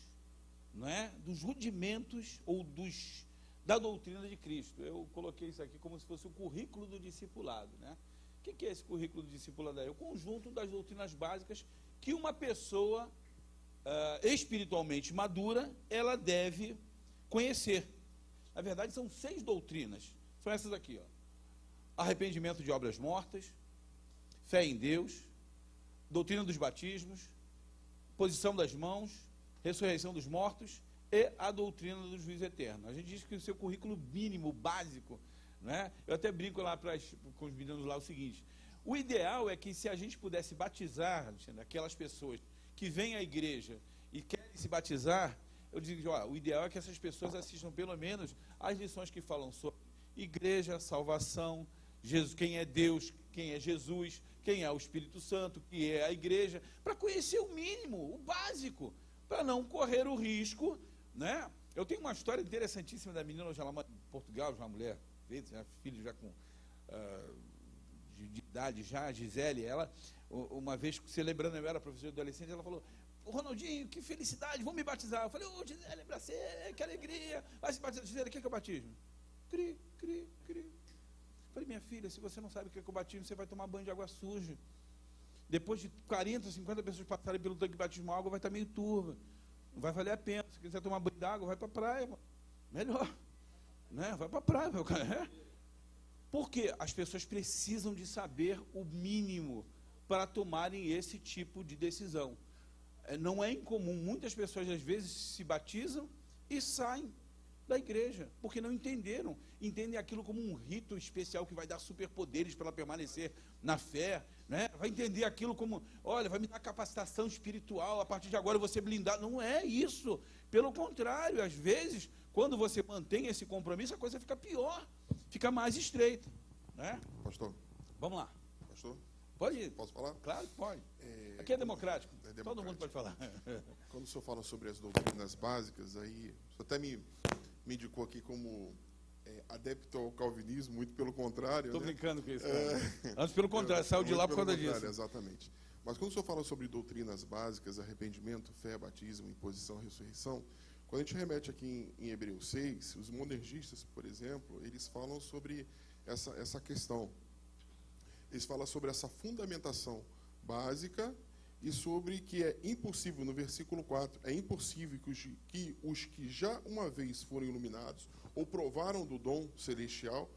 Speaker 2: não é? Dos rudimentos ou da doutrina de Cristo. Eu coloquei isso aqui como se fosse o currículo do discipulado, né? O que é esse currículo do discipulado? É o conjunto das doutrinas básicas que uma pessoa espiritualmente madura, ela deve conhecer. Na verdade, são 6 doutrinas. São essas aqui, ó. Arrependimento de obras mortas, fé em Deus, doutrina dos batismos, posição das mãos, ressurreição dos mortos e a doutrina do juízo eterno. A gente diz que o seu currículo mínimo, básico, né? Eu até brinco lá com os meninos lá o seguinte, o ideal é que se a gente pudesse batizar aquelas pessoas que vêm à igreja e querem se batizar, eu digo, ó, o ideal é que essas pessoas assistam pelo menos as lições que falam sobre igreja, salvação, Jesus, quem é Deus, quem é Jesus, quem é o Espírito Santo, que é a igreja, para conhecer o mínimo, o básico, para não correr o risco, né? Eu tenho uma história interessantíssima da menina, hoje ela mora em Portugal, uma mulher, filho já com de idade já, a Gisele, ela, uma vez, celebrando, eu era professor de adolescente, ela falou, Ronaldinho, que felicidade, vamos me batizar. Eu falei, Gisele, é pra você, que alegria, vai se batizar. Gisele, o que é o batismo? Cri. Eu falei, minha filha, se você não sabe o que é o batismo, você vai tomar banho de água suja. Depois de 40, 50 pessoas passarem pelo tanque batismal, a água vai estar meio turva. Não vai valer a pena. Se quiser tomar banho de água, vai para a praia. Melhor. Né? Vai para a praia, meu cara. Porque as pessoas precisam de saber o mínimo para tomarem esse tipo de decisão. Não é incomum. Muitas pessoas, às vezes, se batizam e saem da igreja, porque não entenderam. Entendem aquilo como um rito especial que vai dar superpoderes para ela permanecer na fé, né? Vai entender aquilo como, olha, vai me dar capacitação espiritual, a partir de agora eu vou ser blindado. Não é isso. Pelo contrário, às vezes, quando você mantém esse compromisso, a coisa fica pior, fica mais estreita, né?
Speaker 7: Pastor.
Speaker 2: Vamos lá.
Speaker 7: Pastor.
Speaker 2: Pode ir.
Speaker 7: Posso falar?
Speaker 2: Claro que pode. Aqui é democrático. Todo mundo pode falar.
Speaker 7: Quando o senhor fala sobre as doutrinas básicas, aí o senhor até me indicou aqui como adepto ao calvinismo, muito pelo contrário.
Speaker 2: Estou
Speaker 7: né?
Speaker 2: brincando com isso. Antes, pelo contrário, saiu de lá por causa disso.
Speaker 7: Exatamente. Mas quando o senhor fala sobre doutrinas básicas, arrependimento, fé, batismo, imposição, ressurreição, quando a gente remete aqui em Hebreus 6, os monergistas, por exemplo, eles falam sobre essa questão. Eles falam sobre essa fundamentação básica e sobre que é impossível, no versículo 4, é impossível que os que já uma vez foram iluminados ou provaram do dom celestial,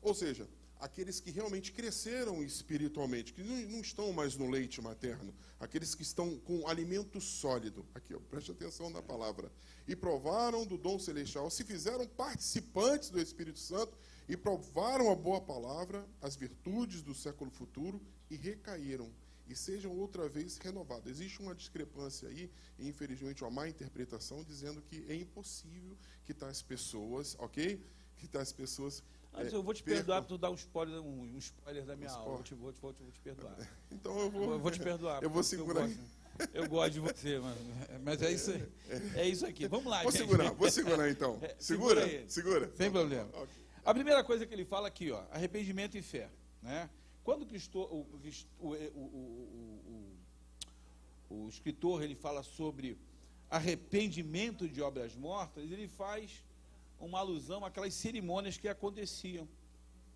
Speaker 7: ou seja, aqueles que realmente cresceram espiritualmente, que não estão mais no leite materno, aqueles que estão com alimento sólido, aqui, ó, preste atenção na palavra, e provaram do dom celestial, se fizeram participantes do Espírito Santo e provaram a boa palavra, as virtudes do século futuro e recaíram, e sejam outra vez renovados. Existe uma discrepância aí, e infelizmente uma má interpretação, dizendo que é impossível que tais pessoas, ok? Que tais pessoas...
Speaker 2: Antes eu vou te perdoar por tu dar um spoiler da minha aula. Eu vou te perdoar.
Speaker 7: Então eu vou
Speaker 2: te perdoar.
Speaker 7: Eu vou segurar.
Speaker 2: Eu gosto de você, mas é isso aqui. Vamos lá,
Speaker 7: Vou
Speaker 2: gente.
Speaker 7: segurar então.
Speaker 2: Segura
Speaker 7: Segura?
Speaker 2: aí.
Speaker 7: Segura?
Speaker 2: Sem problema.
Speaker 7: Ok.
Speaker 2: A primeira coisa que ele fala aqui, ó, arrependimento e fé, né? Quando o escritor ele fala sobre arrependimento de obras mortas, ele faz uma alusão àquelas cerimônias que aconteciam.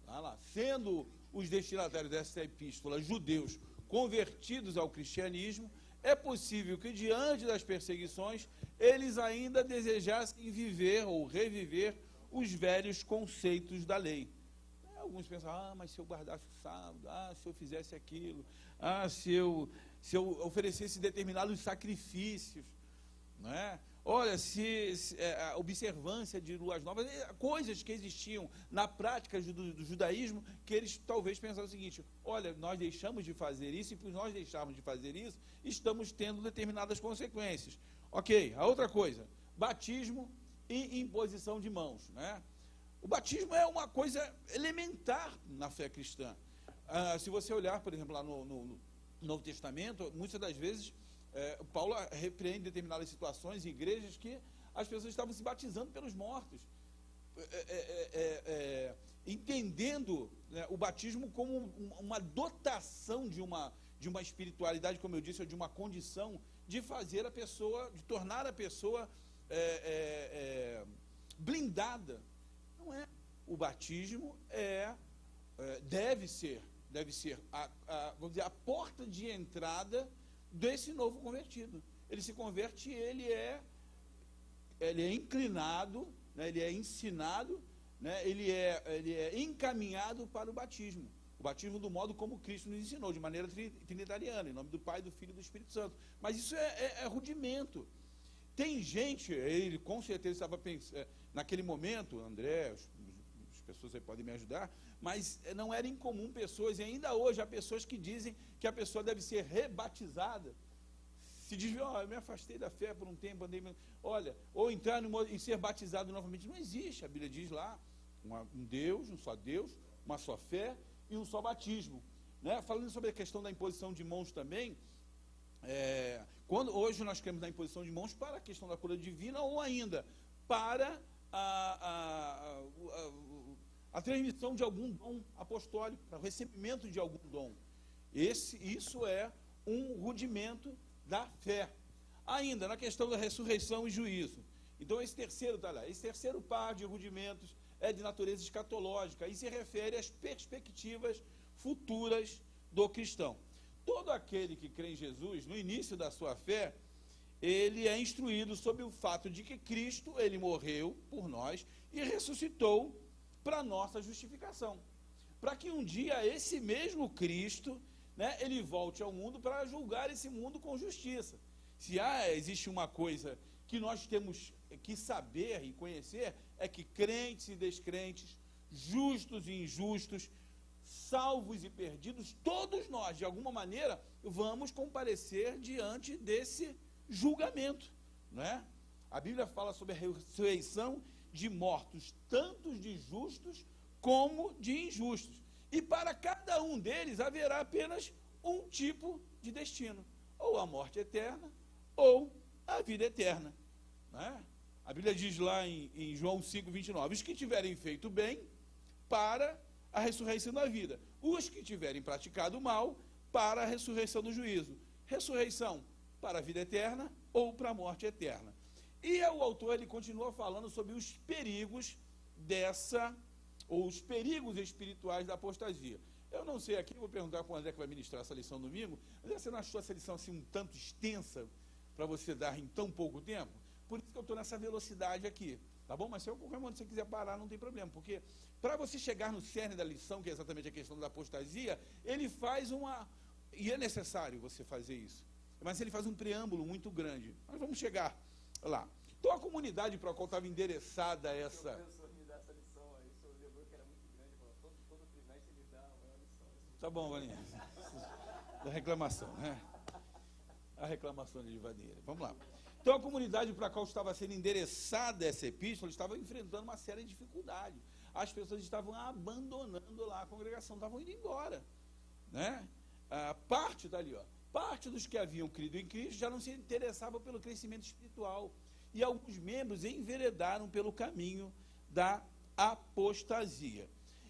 Speaker 2: Lá, sendo os destinatários dessa epístola judeus convertidos ao cristianismo, é possível que, diante das perseguições, eles ainda desejassem viver ou reviver os velhos conceitos da lei. Alguns pensam, mas se eu guardasse o sábado, se eu fizesse aquilo, se eu oferecesse determinados sacrifícios, não é? Olha, a observância de luas novas, coisas que existiam na prática do judaísmo, que eles talvez pensavam o seguinte: olha, nós deixamos de fazer isso, e por nós deixarmos de fazer isso, estamos tendo determinadas consequências. Ok, a outra coisa, batismo e imposição de mãos, né? O batismo é uma coisa elementar na fé cristã. Se você olhar, por exemplo, lá no Novo Testamento, muitas das vezes, Paulo repreende determinadas situações em igrejas que as pessoas estavam se batizando pelos mortos, entendendo, né, o batismo como uma dotação de uma espiritualidade, como eu disse, ou de uma condição de fazer a pessoa, de tornar a pessoa blindada. Não é. O batismo deve ser vamos dizer, a porta de entrada desse novo convertido. Ele se converte, ele é inclinado, né, ele é ensinado, né, ele é encaminhado para o batismo. O batismo do modo como Cristo nos ensinou, de maneira trinitariana, em nome do Pai, do Filho e do Espírito Santo. Mas isso é rudimento. Tem gente, ele com certeza estava pensando, naquele momento, André, as pessoas aí podem me ajudar, mas não era incomum pessoas, e ainda hoje há pessoas que dizem que a pessoa deve ser rebatizada. Se desviou, eu me afastei da fé por um tempo, ou entrar e ser batizado novamente. Não existe, a Bíblia diz lá, um Deus, um só Deus, uma só fé e um só batismo. Né? Falando sobre a questão da imposição de mãos também, hoje nós cremos na imposição de mãos para a questão da cura divina, ou ainda para a transmissão de algum dom apostólico, para o recebimento de algum dom. Isso é um rudimento da fé. Ainda na questão da ressurreição e juízo. Então esse terceiro par de rudimentos é de natureza escatológica e se refere às perspectivas futuras do cristão. Todo aquele que crê em Jesus, no início da sua fé, ele é instruído sobre o fato de que Cristo, ele morreu por nós e ressuscitou para a nossa justificação. Para que um dia esse mesmo Cristo, né, ele volte ao mundo para julgar esse mundo com justiça. Se existe uma coisa que nós temos que saber e conhecer, é que crentes e descrentes, justos e injustos, salvos e perdidos, todos nós, de alguma maneira, vamos comparecer diante desse julgamento, né? A Bíblia fala sobre a ressurreição de mortos, tanto de justos como de injustos. E para cada um deles haverá apenas um tipo de destino, ou a morte eterna, ou a vida eterna, né? A Bíblia diz lá em João 5:29, os que tiverem feito bem, para a ressurreição da vida, os que tiverem praticado o mal, para a ressurreição do juízo. Ressurreição para a vida eterna ou para a morte eterna. E o autor ele continua falando sobre os perigos os perigos espirituais da apostasia. Eu não sei aqui, vou perguntar para o André que vai ministrar essa lição domingo. André, você não achou essa lição assim um tanto extensa para você dar em tão pouco tempo? Por isso que eu estou nessa velocidade aqui, tá bom? Mas se qualquer momento você quiser parar, não tem problema, porque para você chegar no cerne da lição, que é exatamente a questão da apostasia, ele faz e é necessário você fazer isso, mas ele faz um preâmbulo muito grande. Mas vamos chegar lá. Então, a comunidade para a qual estava endereçada essa...
Speaker 8: Eu pensou em me dar essa lição aí, o senhor lembrou que era muito grande, falou, todo trimestre ele dá uma lição.
Speaker 2: Tá bom, Valinha. Da reclamação, né? A reclamação de Vaneira. Vamos lá. Então, a comunidade para a qual estava sendo endereçada essa epístola estava enfrentando uma série de dificuldades. As pessoas estavam abandonando lá a congregação, estavam indo embora, né? A parte dali, Parte dos que haviam crido em Cristo já não se interessavam pelo crescimento espiritual. E alguns membros enveredaram pelo caminho da apostasia.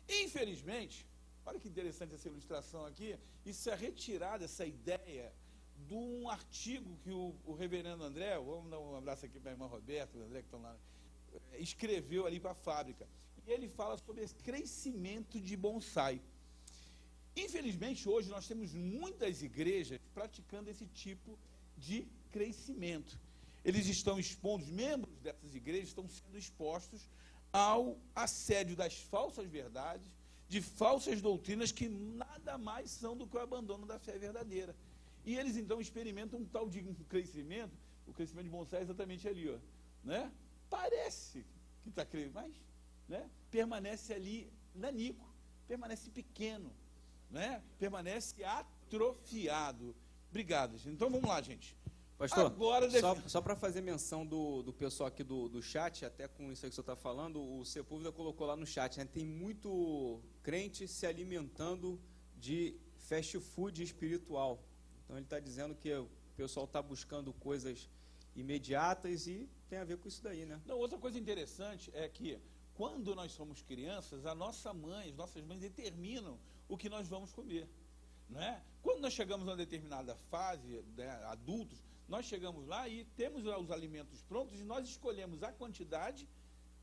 Speaker 2: Infelizmente, olha que interessante essa ilustração aqui, isso é retirada, essa ideia, de um artigo que o reverendo André, vamos dar um abraço aqui para a irmã Roberta, o André que estão lá, escreveu ali para a fábrica. E ele fala sobre esse crescimento de bonsai. Infelizmente, hoje nós temos muitas igrejas praticando esse tipo de crescimento. Eles estão expondo, os membros dessas igrejas estão sendo expostos ao assédio das falsas verdades, de falsas doutrinas que nada mais são do que o abandono da fé verdadeira. E eles então experimentam um tal de crescimento, o crescimento de bonsai é exatamente ali, ó, né? Parece que está crescendo, mas, né, permanece ali nanico, permanece pequeno, né? Permanece atrofiado. Obrigado, gente. Então vamos lá, gente.
Speaker 1: Pastor,
Speaker 2: agora
Speaker 1: só para fazer menção do pessoal aqui do chat, até com isso aí que o senhor está falando, o Sepúlveda colocou lá no chat, né, tem muito crente se alimentando de fast food espiritual. Então ele está dizendo que o pessoal está buscando coisas imediatas e tem a ver com isso daí, né?
Speaker 2: Não, outra coisa interessante é que quando nós somos crianças, as nossas mães determinam o que nós vamos comer, não é? Quando nós chegamos a uma determinada fase, né, adultos, nós chegamos lá e temos os alimentos prontos e nós escolhemos a quantidade,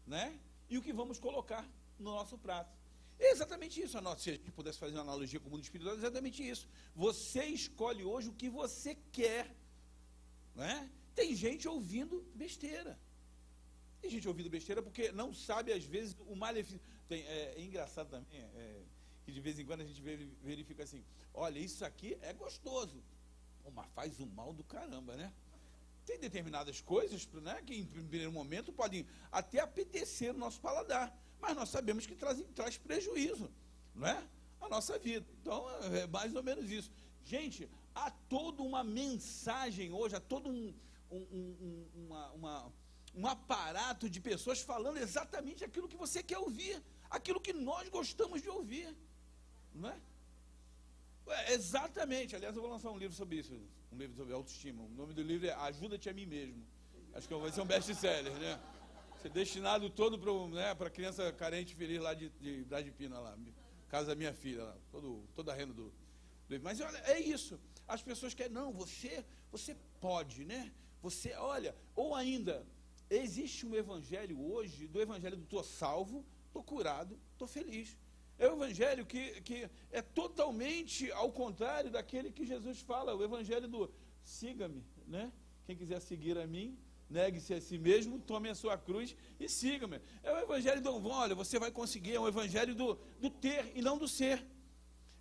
Speaker 2: né, e o que vamos colocar no nosso prato. É exatamente isso, se a gente pudesse fazer uma analogia com o mundo espiritual, é exatamente isso. Você escolhe hoje o que você quer, né? Tem gente ouvindo besteira. Tem gente ouvindo besteira porque não sabe, às vezes, o malefício. É engraçado também, que de vez em quando a gente verifica assim, olha, isso aqui é gostoso, pô, mas faz um mal do caramba, né? Tem determinadas coisas, né, que em primeiro momento podem até apetecer o nosso paladar, mas nós sabemos que traz prejuízo, não é? A nossa vida. Então, é mais ou menos isso. Gente, há toda uma mensagem hoje, há todo um aparato de pessoas falando exatamente aquilo que você quer ouvir, aquilo que nós gostamos de ouvir, não é? Exatamente. Aliás, eu vou lançar um livro sobre isso, um livro sobre autoestima. O nome do livro é Ajuda-te a Mim Mesmo. Acho que vai ser um best-seller, né? Ser destinado todo para criança carente feliz lá de Brás de Pina, lá, casa da minha filha, lá, toda a renda do livro. Mas olha, é isso. As pessoas querem, não, você pode, né? Você, olha, ou ainda, existe um evangelho hoje, do evangelho do estou salvo, estou curado, estou feliz. É o evangelho que é totalmente ao contrário daquele que Jesus fala, o evangelho do siga-me, né? Quem quiser seguir a mim, negue-se a si mesmo, tome a sua cruz e siga-me. É o evangelho do, olha, você vai conseguir, é um evangelho do ter e não do ser.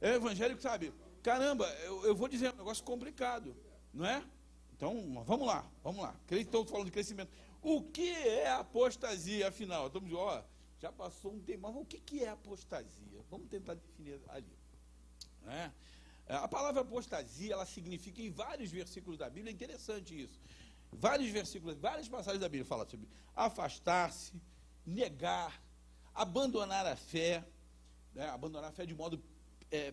Speaker 2: É o evangelho que, sabe, caramba, eu vou dizer, é um negócio complicado, não é? Então, vamos lá. Estou falando de crescimento. O que é apostasia, afinal? Estamos, já passou um tempo, mas o que é apostasia? Vamos tentar definir ali. Né? A palavra apostasia, ela significa em vários versículos da Bíblia, é interessante isso. Vários versículos, várias passagens da Bíblia falam sobre afastar-se, negar, abandonar a fé, né? Abandonar a fé de modo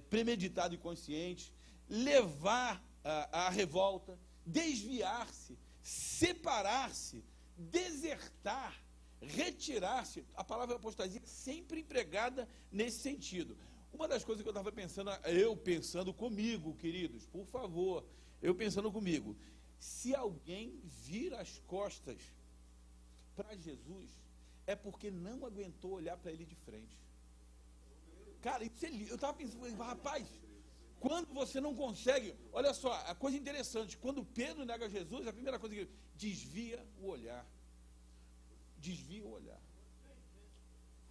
Speaker 2: premeditado e consciente, levar a revolta, desviar-se, separar-se, desertar, retirar-se. A palavra apostasia é sempre empregada nesse sentido. Uma das coisas que eu estava pensando comigo, queridos, por favor, eu pensando comigo, se alguém vira as costas para Jesus, é porque não aguentou olhar para ele de frente. Cara, eu estava pensando, rapaz, quando você não consegue, olha só, a coisa interessante, quando Pedro nega Jesus, a primeira coisa que desvia o olhar. Desvia o olhar.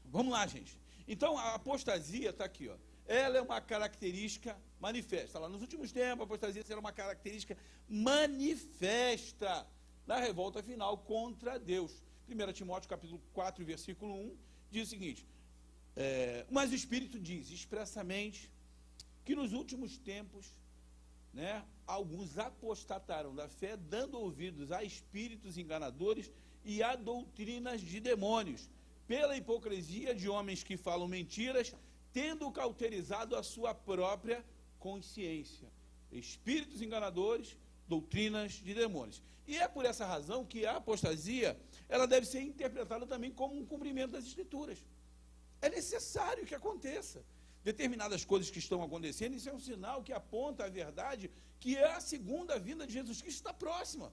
Speaker 2: Vamos lá, gente. Então, a apostasia está aqui, ó. Ela é uma característica manifesta. Lá nos últimos tempos, a apostasia será uma característica manifesta na revolta final contra Deus. 1 Timóteo, capítulo 4, versículo 1, diz o seguinte, mas o Espírito diz expressamente que nos últimos tempos, né, alguns apostataram da fé, dando ouvidos a espíritos enganadores e a doutrinas de demônios, pela hipocrisia de homens que falam mentiras, tendo cauterizado a sua própria consciência. espíritos enganadores, doutrinas de demônios. E é por essa razão que a apostasia, ela deve ser interpretada também como um cumprimento das Escrituras. É necessário que aconteça. Determinadas coisas que estão acontecendo, isso é um sinal que aponta a verdade, que é a segunda vinda de Jesus Cristo está próxima.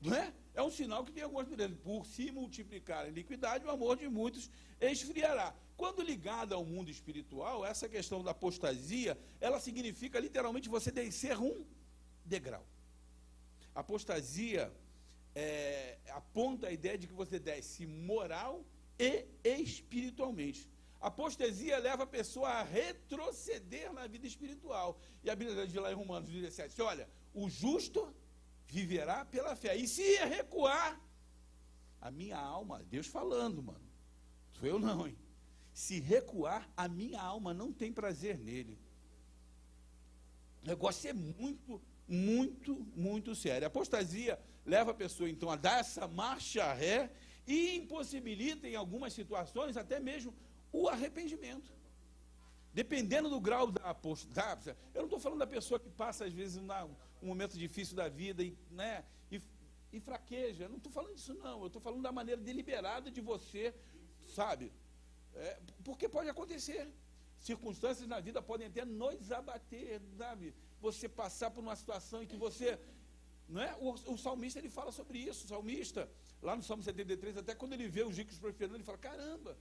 Speaker 2: Não é? É um sinal que tem algumas mulheres. Por se multiplicar a iniquidade, o amor de muitos esfriará. Quando ligada ao mundo espiritual, essa questão da apostasia, ela significa literalmente você descer um degrau. Apostasia aponta a ideia de que você desce moral e espiritualmente. A apostasia leva a pessoa a retroceder na vida espiritual. E a Bíblia diz lá em Romanos 17, olha, o justo viverá pela fé. E se recuar, a minha alma, Deus falando, mano, sou eu não, hein? Se recuar, a minha alma não tem prazer nele. O negócio é muito, muito, muito sério. A apostasia leva a pessoa, então, a dar essa marcha ré e impossibilita, em algumas situações, até mesmo o arrependimento. Dependendo do grau da apostasia, eu não estou falando da pessoa que passa, às vezes, um momento difícil da vida e fraqueja. Eu não estou falando disso, não. Eu estou falando da maneira deliberada de você, sabe? Porque pode acontecer. Circunstâncias na vida podem até nos abater, sabe? Você passar por uma situação em que você... Não é? O salmista, ele fala sobre isso. O salmista, lá no Salmo 73, até quando ele vê os ricos prosperando, ele fala, caramba,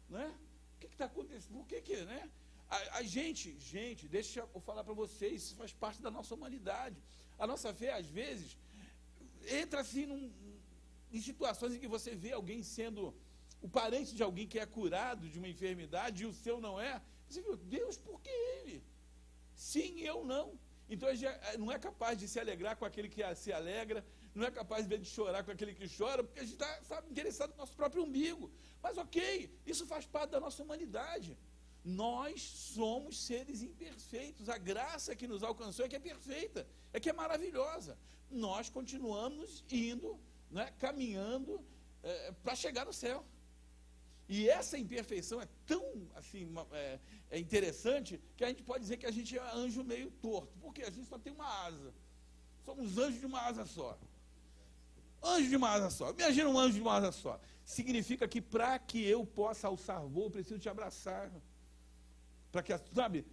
Speaker 2: não é? O que está acontecendo? Por que, né? A gente, deixa eu falar para vocês, isso faz parte da nossa humanidade. A nossa fé, às vezes, entra assim em situações em que você vê alguém sendo o parente de alguém que é curado de uma enfermidade e o seu não é. Você viu, Deus, por que ele? Sim, eu não. Então, a gente não é capaz de se alegrar com aquele que se alegra, não é capaz de chorar com aquele que chora, porque a gente está interessado no nosso próprio umbigo. Mas ok, isso faz parte da nossa humanidade. Nós somos seres imperfeitos. A graça que nos alcançou é que é perfeita, é que é maravilhosa. Nós continuamos indo, né, caminhando para chegar no céu. E essa imperfeição é tão assim, interessante que a gente pode dizer que a gente é anjo meio torto, porque a gente só tem uma asa. Somos anjos de uma asa só. Anjo de uma asa só. Imagina um anjo de uma asa só. Significa que para que eu possa alçar voo, eu preciso te abraçar. Para que, sabe,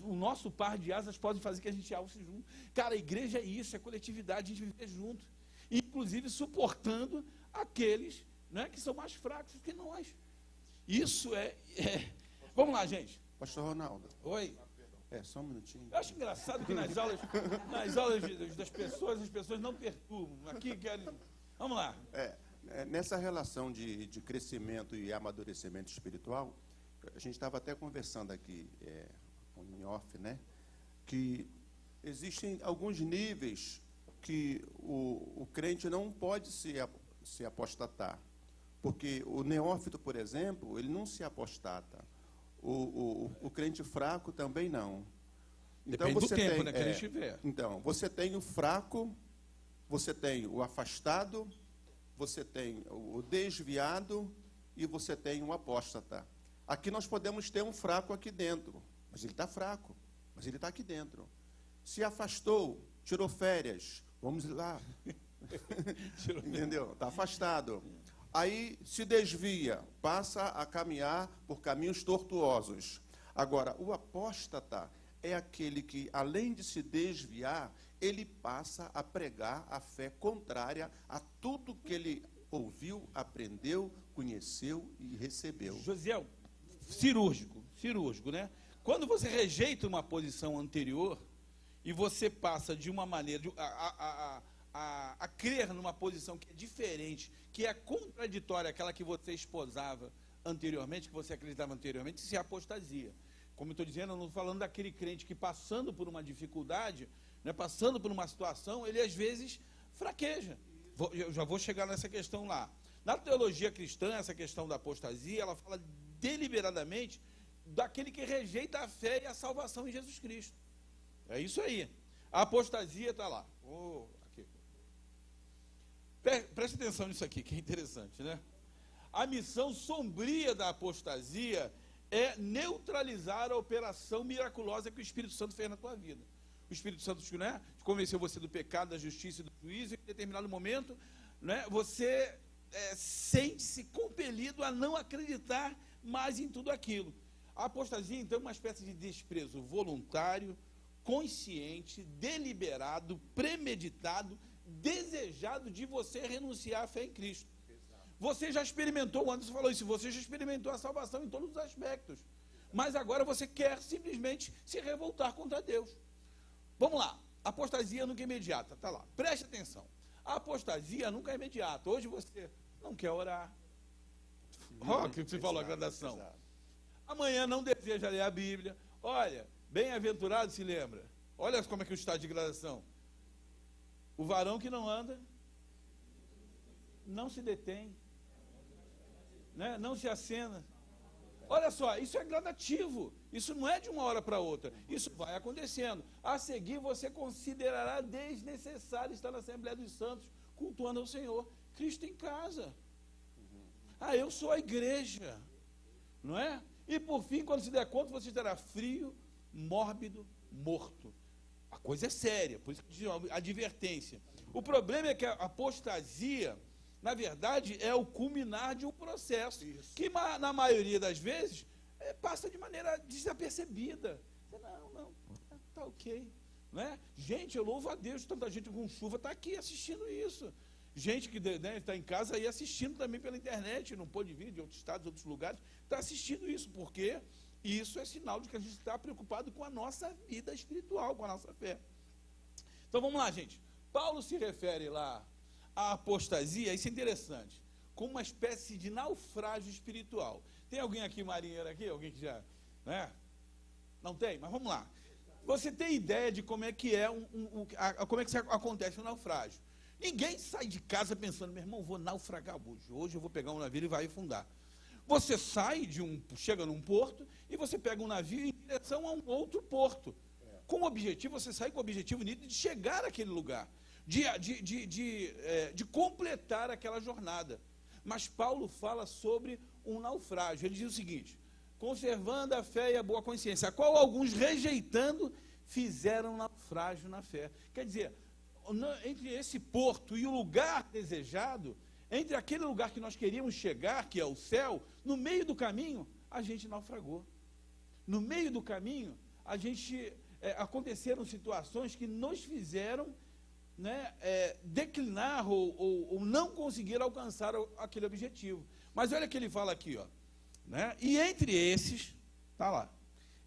Speaker 2: o nosso par de asas pode fazer que a gente alce junto. Cara, a igreja é isso, é coletividade, a gente viver junto. Inclusive suportando aqueles, né, que são mais fracos que nós. Isso Vamos lá, gente.
Speaker 9: Pastor Ronaldo.
Speaker 2: Oi.
Speaker 9: Só um minutinho.
Speaker 2: Eu acho engraçado que nas aulas das pessoas, as pessoas não perturbam. Aqui querem... Vamos lá.
Speaker 9: Nessa relação de crescimento e amadurecimento espiritual, a gente estava até conversando aqui, em off, né? Que existem alguns níveis que o crente não pode se apostatar. Porque o neófito, por exemplo, ele não se apostata. O crente fraco também não. Então,
Speaker 2: depende do tempo, né, que ele estiver.
Speaker 9: Então, você tem o fraco, você tem o afastado, você tem o desviado e você tem o apóstata. Aqui nós podemos ter um fraco aqui dentro, mas ele está fraco, mas ele está aqui dentro. Se afastou, tirou férias, vamos lá. Entendeu? Está afastado. Aí se desvia, passa a caminhar por caminhos tortuosos. Agora, o apóstata é aquele que, além de se desviar, ele passa a pregar a fé contrária a tudo que ele ouviu, aprendeu, conheceu e recebeu.
Speaker 2: Josiel, cirúrgico, né? Quando você rejeita uma posição anterior e você passa de uma maneira a crer numa posição que é diferente, que é contraditória àquela que você esposava anteriormente, que você acreditava anteriormente, isso é apostasia. Como eu estou dizendo, eu não estou falando daquele crente que, passando por uma dificuldade, né, passando por uma situação, ele às vezes fraqueja. Eu já vou chegar nessa questão lá. Na teologia cristã, essa questão da apostasia, ela fala deliberadamente daquele que rejeita a fé e a salvação em Jesus Cristo. É isso aí. A apostasia está lá. Aqui. Preste atenção nisso aqui, que é interessante, né? A missão sombria da apostasia é neutralizar a operação miraculosa que o Espírito Santo fez na tua vida. O Espírito Santo, né, convenceu você do pecado, da justiça e do juízo, e em determinado momento, né, você sente-se compelido a não acreditar mais em tudo aquilo. A apostasia, então, é uma espécie de desprezo voluntário, consciente, deliberado, premeditado, desejado de você renunciar à fé em Cristo. Você já experimentou, o Anderson falou isso, você já experimentou a salvação em todos os aspectos, mas agora você quer simplesmente se revoltar contra Deus. Vamos lá, apostasia nunca é imediata, está lá, preste atenção. A apostasia nunca é imediata. Hoje você não quer orar. Ó, que você falou, a gradação. Amanhã não deseja ler a Bíblia. Olha, bem-aventurado se lembra. Olha como é que o estado de gradação. O varão que não anda, não se detém, né? Não se acena. Olha só, isso é gradativo. Isso não é de uma hora para outra. Isso vai acontecendo. A seguir, você considerará desnecessário estar na Assembleia dos Santos, cultuando ao Senhor. Cristo em casa. Ah, eu sou a igreja. Não é? E por fim, quando se der conta, você estará frio, mórbido, morto. A coisa é séria, por isso que diz advertência. O problema é que a apostasia, na verdade, é o culminar de um processo, que na maioria das vezes passa de maneira desapercebida. Não, tá ok. Não é? Gente, eu louvo a Deus, tanta gente com chuva está aqui assistindo isso. Gente que está em casa aí assistindo também pela internet, não pôde vir de outros estados, outros lugares, está assistindo isso, porque isso é sinal de que a gente está preocupado com a nossa vida espiritual, com a nossa fé. Então vamos lá, gente. Paulo se refere lá à apostasia, isso é interessante, como uma espécie de naufrágio espiritual. Tem alguém aqui, marinheiro aqui? Alguém que já... Né? Não tem? Mas vamos lá. Você tem ideia de como é que como é que acontece o naufrágio? Ninguém sai de casa pensando, meu irmão, vou naufragar hoje. Hoje eu vou pegar um navio e vai afundar. Você sai chega num porto e você pega um navio em direção a um outro porto. Com o objetivo, você sai com o objetivo nítido de chegar àquele lugar, de completar aquela jornada. Mas Paulo fala sobre um naufrágio. Ele diz o seguinte: conservando a fé e a boa consciência, a qual alguns, rejeitando, fizeram naufrágio na fé. Quer dizer, entre esse porto e o lugar desejado, entre aquele lugar que nós queríamos chegar, que é o céu, no meio do caminho, a gente naufragou. No meio do caminho, aconteceram situações que nos fizeram, né, declinar ou não conseguir alcançar aquele objetivo. Mas olha o que ele fala aqui, ó, né? E entre esses, tá lá,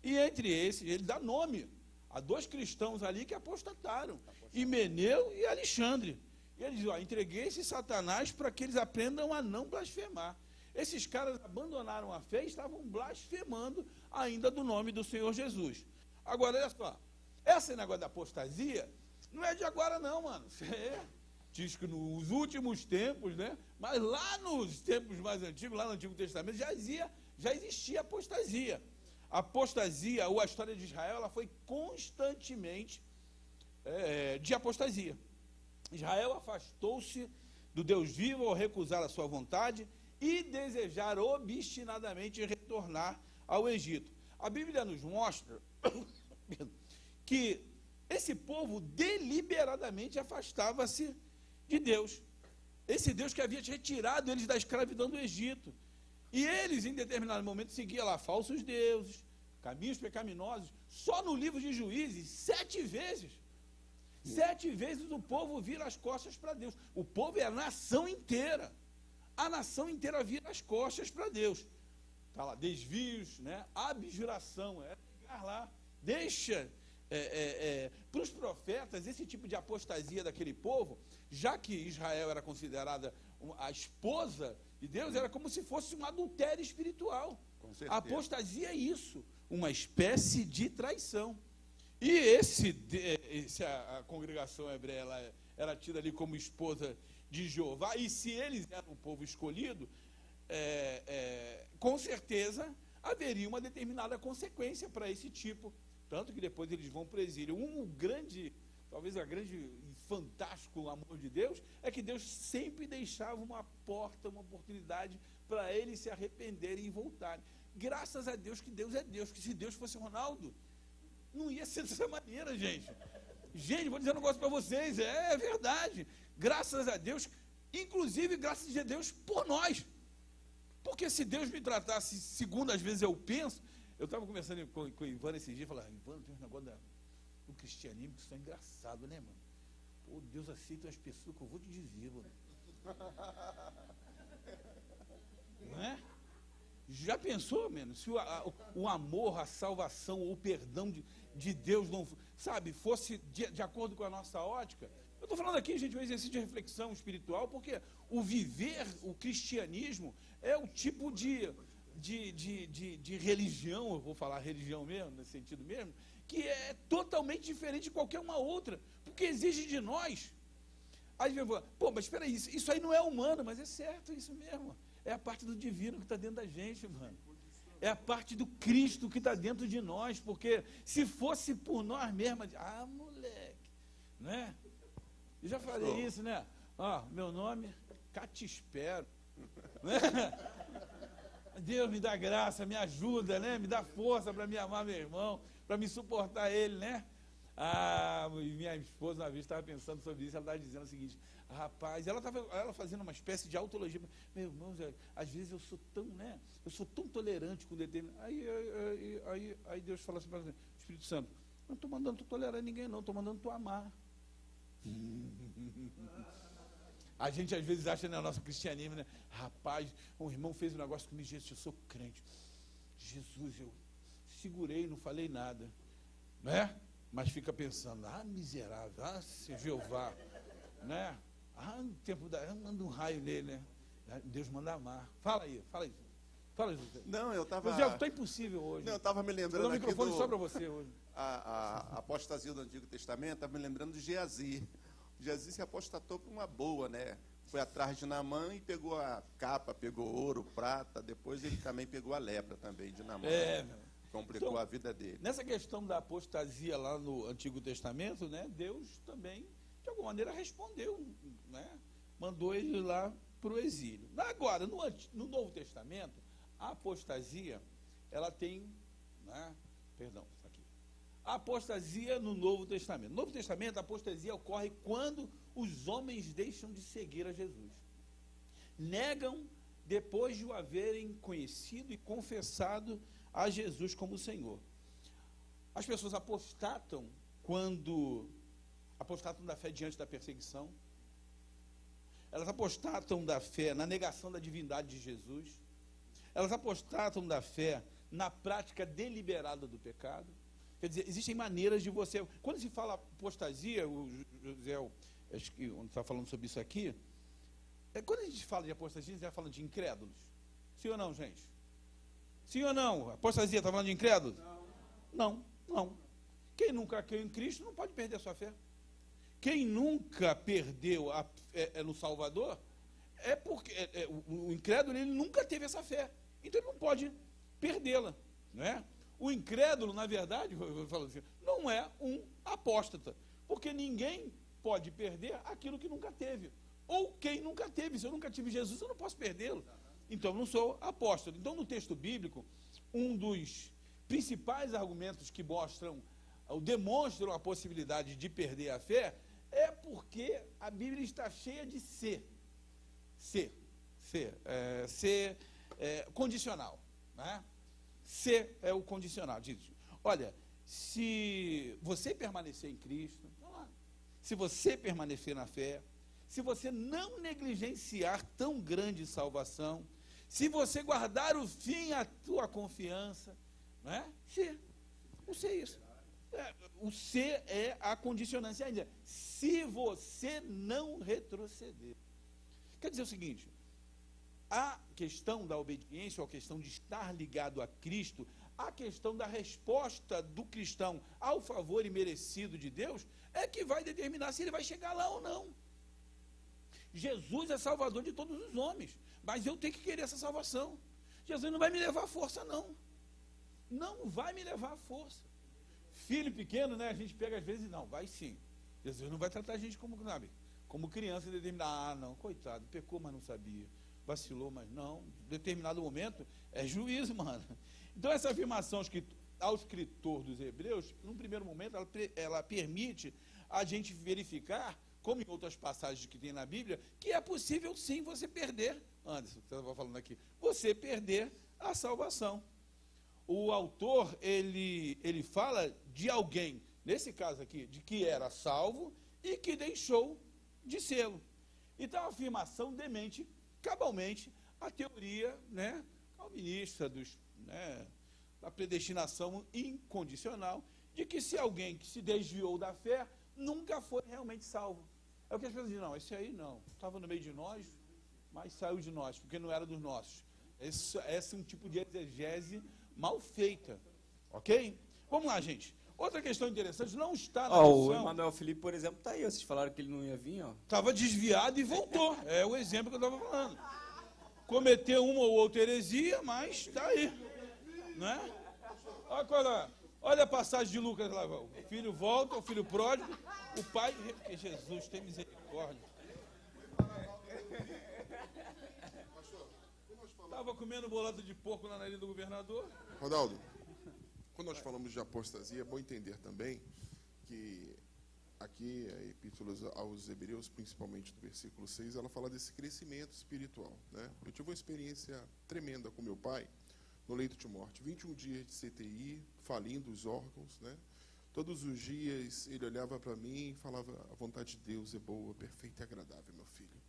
Speaker 2: e entre esses, ele dá nome a dois cristãos ali que apostataram, Himeneu e Alexandre. E ele diz, ó, entreguei-se Satanás para que eles aprendam a não blasfemar. Esses caras abandonaram a fé e estavam blasfemando ainda do nome do Senhor Jesus. Agora, olha só, esse negócio da apostasia não é de agora não, mano. Diz que nos últimos tempos, né? Mas lá nos tempos mais antigos, lá no Antigo Testamento, já existia apostasia. A apostasia, ou a história de Israel, ela foi constantemente de apostasia. Israel afastou-se do Deus vivo ao recusar a sua vontade e desejar obstinadamente retornar ao Egito. A Bíblia nos mostra que esse povo deliberadamente afastava-se de Deus. Esse Deus que havia retirado eles da escravidão do Egito. E eles, em determinado momento, seguiam lá falsos deuses, caminhos pecaminosos. Só no livro de Juízes, 7 vezes. 7 vezes o povo vira as costas para Deus. O povo é a nação inteira. A nação inteira vira as costas para Deus. Está lá, desvios, né? Abjuração, ligar lá. Deixa para os profetas esse tipo de apostasia daquele povo, já que Israel era considerada a esposa de Deus, era como se fosse um adultério espiritual. A apostasia é isso, uma espécie de traição. E a congregação hebreia ela era tida ali como esposa de Jeová, e se eles eram o povo escolhido, com certeza haveria uma determinada consequência para esse tipo, tanto que depois eles vão para o exílio. Talvez a grande e fantástico amor de Deus é que Deus sempre deixava uma porta, uma oportunidade para eles se arrependerem e voltarem. Graças a Deus que Deus é Deus, que se Deus fosse Ronaldo, não ia ser dessa maneira, gente. Gente, vou dizer um negócio para vocês, é verdade. Graças a Deus, inclusive graças a Deus por nós. Porque se Deus me tratasse segundo às vezes eu penso, eu estava conversando com o Ivan esses dias, falando, Ivan, tem um negócio do cristianismo que isso é engraçado, né, mano? Pô, Deus aceita as pessoas que eu vou te dizer, mano. Não é? Já pensou, mano, se o amor, a salvação, o perdão de Deus não, sabe, fosse de acordo com a nossa ótica? Eu estou falando aqui, gente, um exercício de reflexão espiritual, porque o viver, o cristianismo, é o tipo de religião, eu vou falar religião mesmo, nesse sentido mesmo, que é totalmente diferente de qualquer uma outra, porque exige de nós. Aí eu vou, pô, mas espera aí, isso aí não é humano, mas é certo, é isso mesmo. É a parte do divino que está dentro da gente, mano. É a parte do Cristo que está dentro de nós, porque se fosse por nós mesmos, moleque, né? Eu já falei isso, né? Meu nome, Catispero. Né? Deus me dá graça, me ajuda, né? Me dá força para me amar meu irmão, para me suportar ele, né? Minha esposa uma vez estava pensando sobre isso, ela estava dizendo o seguinte, rapaz, ela fazendo uma espécie de autologia, meu irmão, às vezes eu sou tão, né? Eu sou tão tolerante com determinado. Aí Deus fala assim para mim, Espírito Santo, não estou mandando tu tolerar ninguém, não, estou mandando tu amar. A gente às vezes acha, né, o nosso cristianismo, né? Rapaz, um irmão fez um negócio comigo, Jesus, eu sou crente. Jesus, eu segurei, não falei nada, né? Mas fica pensando, miserável, se Jeová, né? No tempo manda um raio nele, né? Deus manda amar. Fala aí. Fala, José.
Speaker 9: Não, eu estava...
Speaker 2: José, está impossível hoje.
Speaker 9: Não, eu estava me lembrando
Speaker 2: aqui do... microfone só para você hoje.
Speaker 9: A apostasia do Antigo Testamento, estava me lembrando de Geazi. Geazi se apostatou para uma boa, né? Foi atrás de Naamã e pegou a capa, pegou ouro, prata, depois ele também pegou a lepra também de Naamã. Complicou então, a vida dele.
Speaker 2: Nessa questão da apostasia lá no Antigo Testamento, né, Deus também, de alguma maneira, respondeu, né, mandou ele lá para o exílio. Agora, no Novo Testamento, a apostasia, ela tem, né, a apostasia no Novo Testamento. No Novo Testamento, a apostasia ocorre quando os homens deixam de seguir a Jesus. Negam depois de o haverem conhecido e confessado a Jesus como Senhor. As pessoas apostatam da fé diante da perseguição. Elas apostatam da fé na negação da divindade de Jesus. Elas apostatam da fé na prática deliberada do pecado. Quer dizer, existem maneiras de você... Quando se fala apostasia, o José, acho que está falando sobre isso aqui, quando a gente fala de apostasia, a gente está falando de incrédulos. Sim ou não, gente? Sim ou não? Apostasia está falando de incrédulos? Não. Quem nunca creu em Cristo não pode perder a sua fé. Quem nunca perdeu a fé no Salvador, é porque o incrédulo ele nunca teve essa fé. Então ele não pode perdê-la, não é? O incrédulo, na verdade, eu falo assim, não é um apóstata, porque ninguém pode perder aquilo que nunca teve. Ou quem nunca teve. Se eu nunca tive Jesus, eu não posso perdê-lo. Então, eu não sou apóstolo. Então, no texto bíblico, um dos principais argumentos que demonstram a possibilidade de perder a fé é porque a Bíblia está cheia de ser condicional, né? Ser é o condicional. Diz, olha, se você permanecer em Cristo, se você permanecer na fé, se você não negligenciar tão grande salvação, se você guardar o fim à tua confiança, não é? O ser é isso. O ser é a condicionância ainda. Se você não retroceder. Quer dizer o seguinte, a questão da obediência, ou a questão de estar ligado a Cristo, a questão da resposta do cristão ao favor imerecido de Deus, é que vai determinar se ele vai chegar lá ou não. Jesus é salvador de todos os homens, mas eu tenho que querer essa salvação. Jesus não vai me levar à força, não. Não vai me levar à força. Filho pequeno, né, a gente pega às vezes, não, vai sim. Jesus não vai tratar a gente como criança e determinar, não, coitado, pecou, mas não sabia. vacilou, mas não, em determinado momento é juízo, mano. Então essa afirmação ao escritor dos Hebreus, num primeiro momento, ela permite a gente verificar, como em outras passagens que tem na Bíblia, que é possível sim você perder, Anderson, você estava falando aqui, você perder a salvação. O autor, ele fala de alguém, nesse caso aqui, de que era salvo e que deixou de sê-lo. Então, a afirmação demente cabalmente a teoria, né, calvinista da predestinação incondicional, de que se alguém que se desviou da fé nunca foi realmente salvo. É o que as pessoas dizem, não, esse aí não, estava no meio de nós, mas saiu de nós, porque não era dos nossos. Esse é um tipo de exegese mal feita, ok? Vamos lá, gente. Outra questão interessante, não está na
Speaker 1: O
Speaker 2: lição.
Speaker 1: Emanuel Felipe, por exemplo, está aí. Vocês falaram que ele não ia vir, ó.
Speaker 2: Estava desviado e voltou. É o exemplo que eu estava falando. Cometeu uma ou outra heresia, mas está aí. Né? Olha a passagem de Lucas lá. O filho volta, o filho pródigo, o pai... Jesus, tem misericórdia. Estava comendo bolada de porco na nariz do governador.
Speaker 7: Ronaldo, quando nós falamos de apostasia, é bom entender também que aqui a Epístola aos Hebreus, principalmente do versículo 6, ela fala desse crescimento espiritual. Né? Eu tive uma experiência tremenda com meu pai no leito de morte. 21 dias de CTI, falindo os órgãos. Né? Todos os dias ele olhava para mim e falava, a vontade de Deus é boa, perfeita e agradável, meu filho.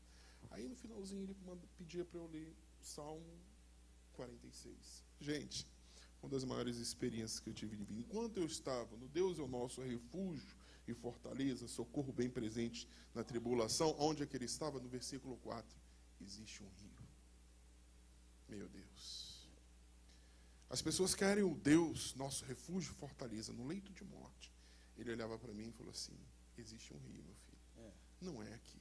Speaker 7: Aí no finalzinho ele pedia para eu ler Salmo 46. Gente, uma das maiores experiências que eu tive de vida. Enquanto eu estava no Deus é o nosso refúgio e fortaleza, socorro bem presente na tribulação, onde é que ele estava? No versículo 4, existe um rio. Meu Deus. As pessoas querem o Deus, nosso refúgio e fortaleza, no leito de morte. Ele olhava para mim e falou assim, existe um rio, meu filho. Não é aqui.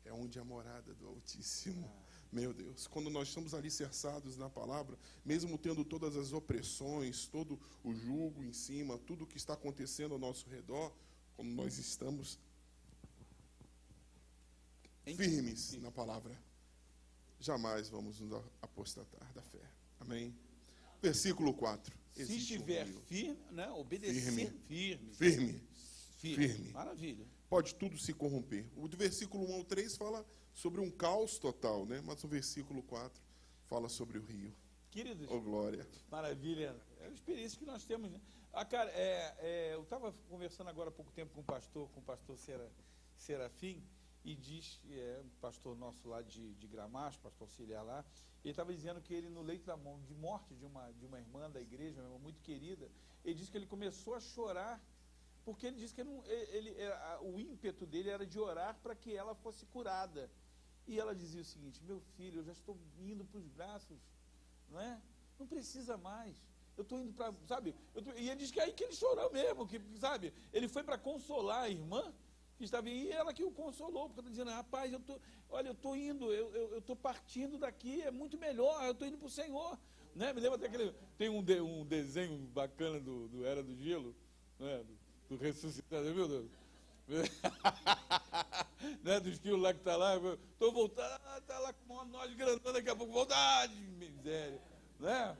Speaker 7: É onde é a morada do Altíssimo. Meu Deus, quando nós estamos alicerçados na palavra, mesmo tendo todas as opressões, todo o jugo em cima, tudo o que está acontecendo ao nosso redor, quando nós estamos firmes na palavra, jamais vamos nos apostatar da fé. Amém? Versículo 4.
Speaker 2: Se estiver firme, né, obedecer
Speaker 7: firme.
Speaker 2: Maravilha.
Speaker 7: Pode tudo se corromper. O do versículo 1 ao 3 fala sobre um caos total, né? Mas o versículo 4 fala sobre o rio.
Speaker 2: Queridos,
Speaker 7: oh, glória.
Speaker 2: Maravilha. É a experiência que nós temos, né? Cara, eu estava conversando agora há pouco tempo com o pastor Serafim, e diz, um pastor nosso lá de Gramacho, pastor auxiliar lá, ele estava dizendo que ele, no leito de morte de uma irmã da igreja, uma irmã muito querida, ele disse que ele começou a chorar, porque ele disse que o ímpeto dele era de orar para que ela fosse curada. E ela dizia o seguinte, meu filho, eu já estou indo para os braços, não é? Não precisa mais. Eu estou indo para, sabe? E ele disse que é aí que ele chorou mesmo, que, sabe? Ele foi para consolar a irmã, que estava aí, e ela que o consolou, porque está dizendo, rapaz, eu estou indo, eu estou partindo daqui, é muito melhor, eu estou indo para o Senhor. Né? Me lembra até aquele, tem um desenho bacana do Era do Gelo, né? Do ressuscitado, viu, Deus? Né, do esquilo lá que está lá, estou voltando, está lá com nós grandão, daqui a pouco voltar, miséria, né?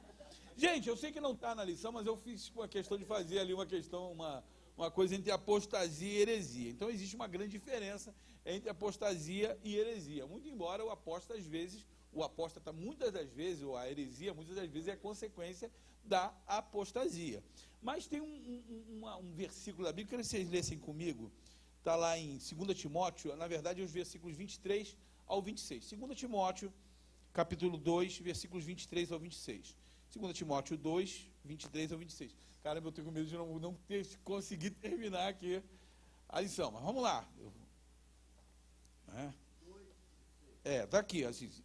Speaker 2: Gente, eu sei que não está na lição, mas eu fiz a questão de fazer ali uma coisa entre apostasia e heresia. Então existe uma grande diferença entre apostasia e heresia, muito embora o apóstata muitas das vezes, ou a heresia muitas das vezes é consequência da apostasia. Mas tem um versículo da Bíblia, queria que vocês lessem comigo, está lá em 2 Timóteo, na verdade, os versículos 23 ao 26. 2 Timóteo, capítulo 2, versículos 23 ao 26. 2 Timóteo 2, 23 ao 26. Caramba, eu tenho com medo de não conseguir terminar aqui a lição, mas vamos lá. Está aqui,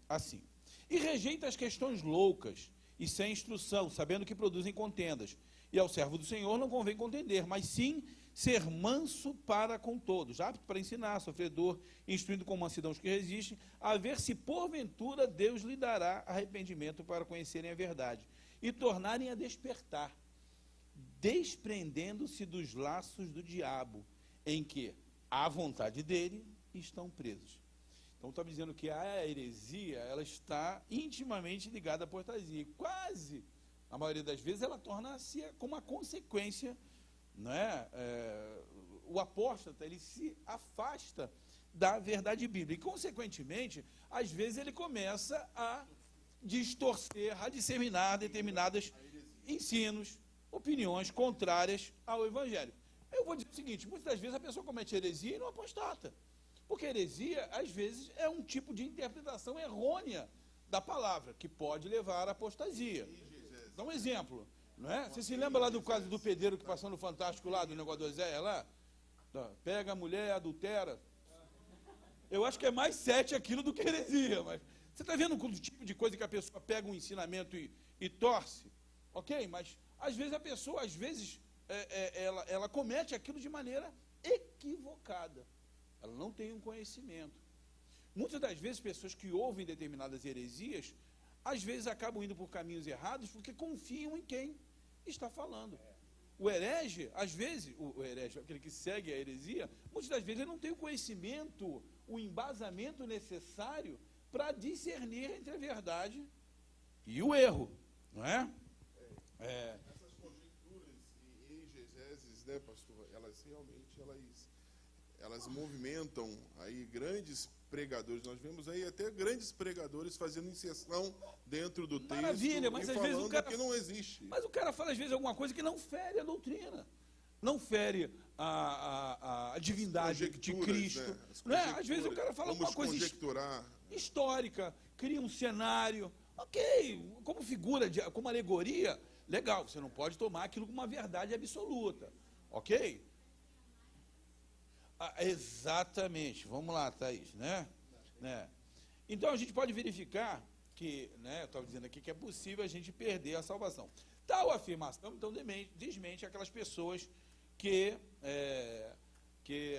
Speaker 2: assim. E rejeita as questões loucas e sem instrução, sabendo que produzem contendas. E ao servo do Senhor não convém contender, mas sim ser manso para com todos, apto para ensinar, sofredor, instruindo com mansidão os que resistem, a ver se porventura Deus lhe dará arrependimento para conhecerem a verdade e tornarem a despertar, desprendendo-se dos laços do diabo, em que, à vontade dele, estão presos. Então, estava dizendo que a heresia, ela está intimamente ligada à apostasia. E quase, a maioria das vezes, ela torna-se como uma consequência, né? O apóstata, ele se afasta da verdade bíblica. E, consequentemente, às vezes ele começa a distorcer, a disseminar determinados ensinos, opiniões contrárias ao Evangelho. Eu vou dizer o seguinte, muitas das vezes a pessoa comete heresia e não apostata. Porque heresia, às vezes, é um tipo de interpretação errônea da palavra, que pode levar à apostasia. Dá um exemplo, não é? Você se lembra lá do caso do pedreiro que passou no Fantástico lá, do negócio do Oséia lá? Pega a mulher, adultera. Eu acho que é mais 7 aquilo do que heresia, mas você está vendo o tipo de coisa que a pessoa pega um ensinamento e torce? Ok, mas às vezes a pessoa, ela comete aquilo de maneira equivocada. Ela não tem um conhecimento. Muitas das vezes, pessoas que ouvem determinadas heresias, às vezes acabam indo por caminhos errados porque confiam em quem está falando. O herege, às vezes, o herege, aquele que segue a heresia, muitas das vezes ele não tem o conhecimento, o embasamento necessário para discernir entre a verdade e o erro, não é?
Speaker 7: Essas conjecturas e exegeses, né, pastor, elas realmente, elas movimentam aí grandes pregadores. Nós vemos aí até grandes pregadores fazendo inserção dentro do texto.
Speaker 2: Maravilha, mas às vezes o cara
Speaker 7: que não existe.
Speaker 2: Mas o cara fala às vezes alguma coisa que não fere a doutrina, não fere a divindade de Cristo.
Speaker 7: Né?
Speaker 2: Não é? Às vezes o cara fala alguma coisa histórica, cria um cenário, ok, como figura, como alegoria, legal, você não pode tomar aquilo como uma verdade absoluta, ok? Exatamente, vamos lá, Thaís, né? Então a gente pode verificar que, né, eu estava dizendo aqui que é possível a gente perder a salvação. Tal afirmação, então, desmente aquelas pessoas que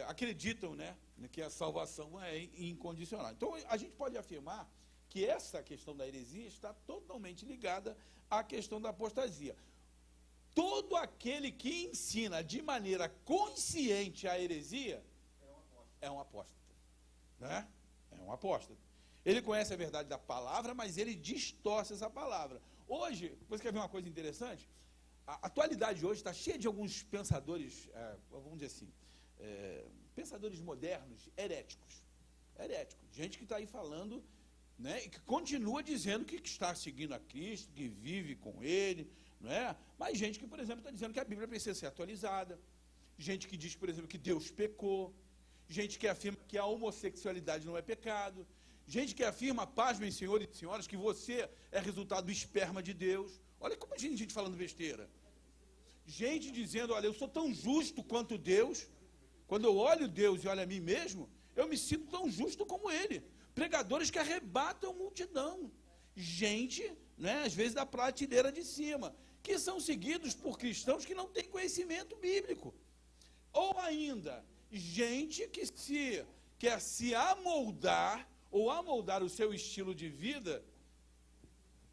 Speaker 2: acreditam, né, que a salvação é incondicional. Então a gente pode afirmar que essa questão da heresia está totalmente ligada à questão da apostasia. Todo aquele que ensina de maneira consciente a heresia é um apóstata. Né? É um apóstata. Ele conhece a verdade da palavra, mas ele distorce essa palavra. Hoje, você quer ver uma coisa interessante? A atualidade hoje está cheia de alguns pensadores, vamos dizer assim, pensadores modernos, heréticos. Gente que está aí falando, né, e que continua dizendo que está seguindo a Cristo, que vive com Ele, não é? Mas gente que, por exemplo, está dizendo que a Bíblia precisa ser atualizada, gente que diz, por exemplo, que Deus pecou, gente que afirma que a homossexualidade não é pecado, gente que afirma, pasmem, senhores e senhoras, que você é resultado do esperma de Deus. Olha como tem gente falando besteira. Gente dizendo, olha, eu sou tão justo quanto Deus, quando eu olho Deus e olho a mim mesmo, eu me sinto tão justo como Ele. Pregadores que arrebatam multidão. Gente, né, às vezes da prateleira de cima, que são seguidos por cristãos que não têm conhecimento bíblico. Ou ainda, gente que quer se amoldar, ou amoldar o seu estilo de vida,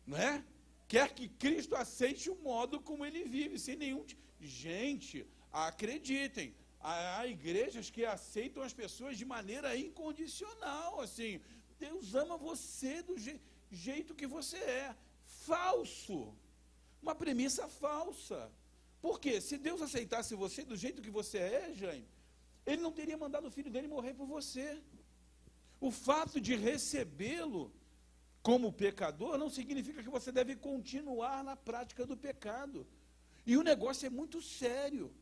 Speaker 2: né? Quer que Cristo aceite o modo como ele vive, sem nenhum... Gente, acreditem, há igrejas que aceitam as pessoas de maneira incondicional, assim, Deus ama você do jeito que você é. Falso. Uma premissa falsa. Por quê? Se Deus aceitasse você do jeito que você é, Jaime, Ele não teria mandado o filho dele morrer por você. O fato de recebê-lo como pecador não significa que você deve continuar na prática do pecado. E o negócio é muito sério.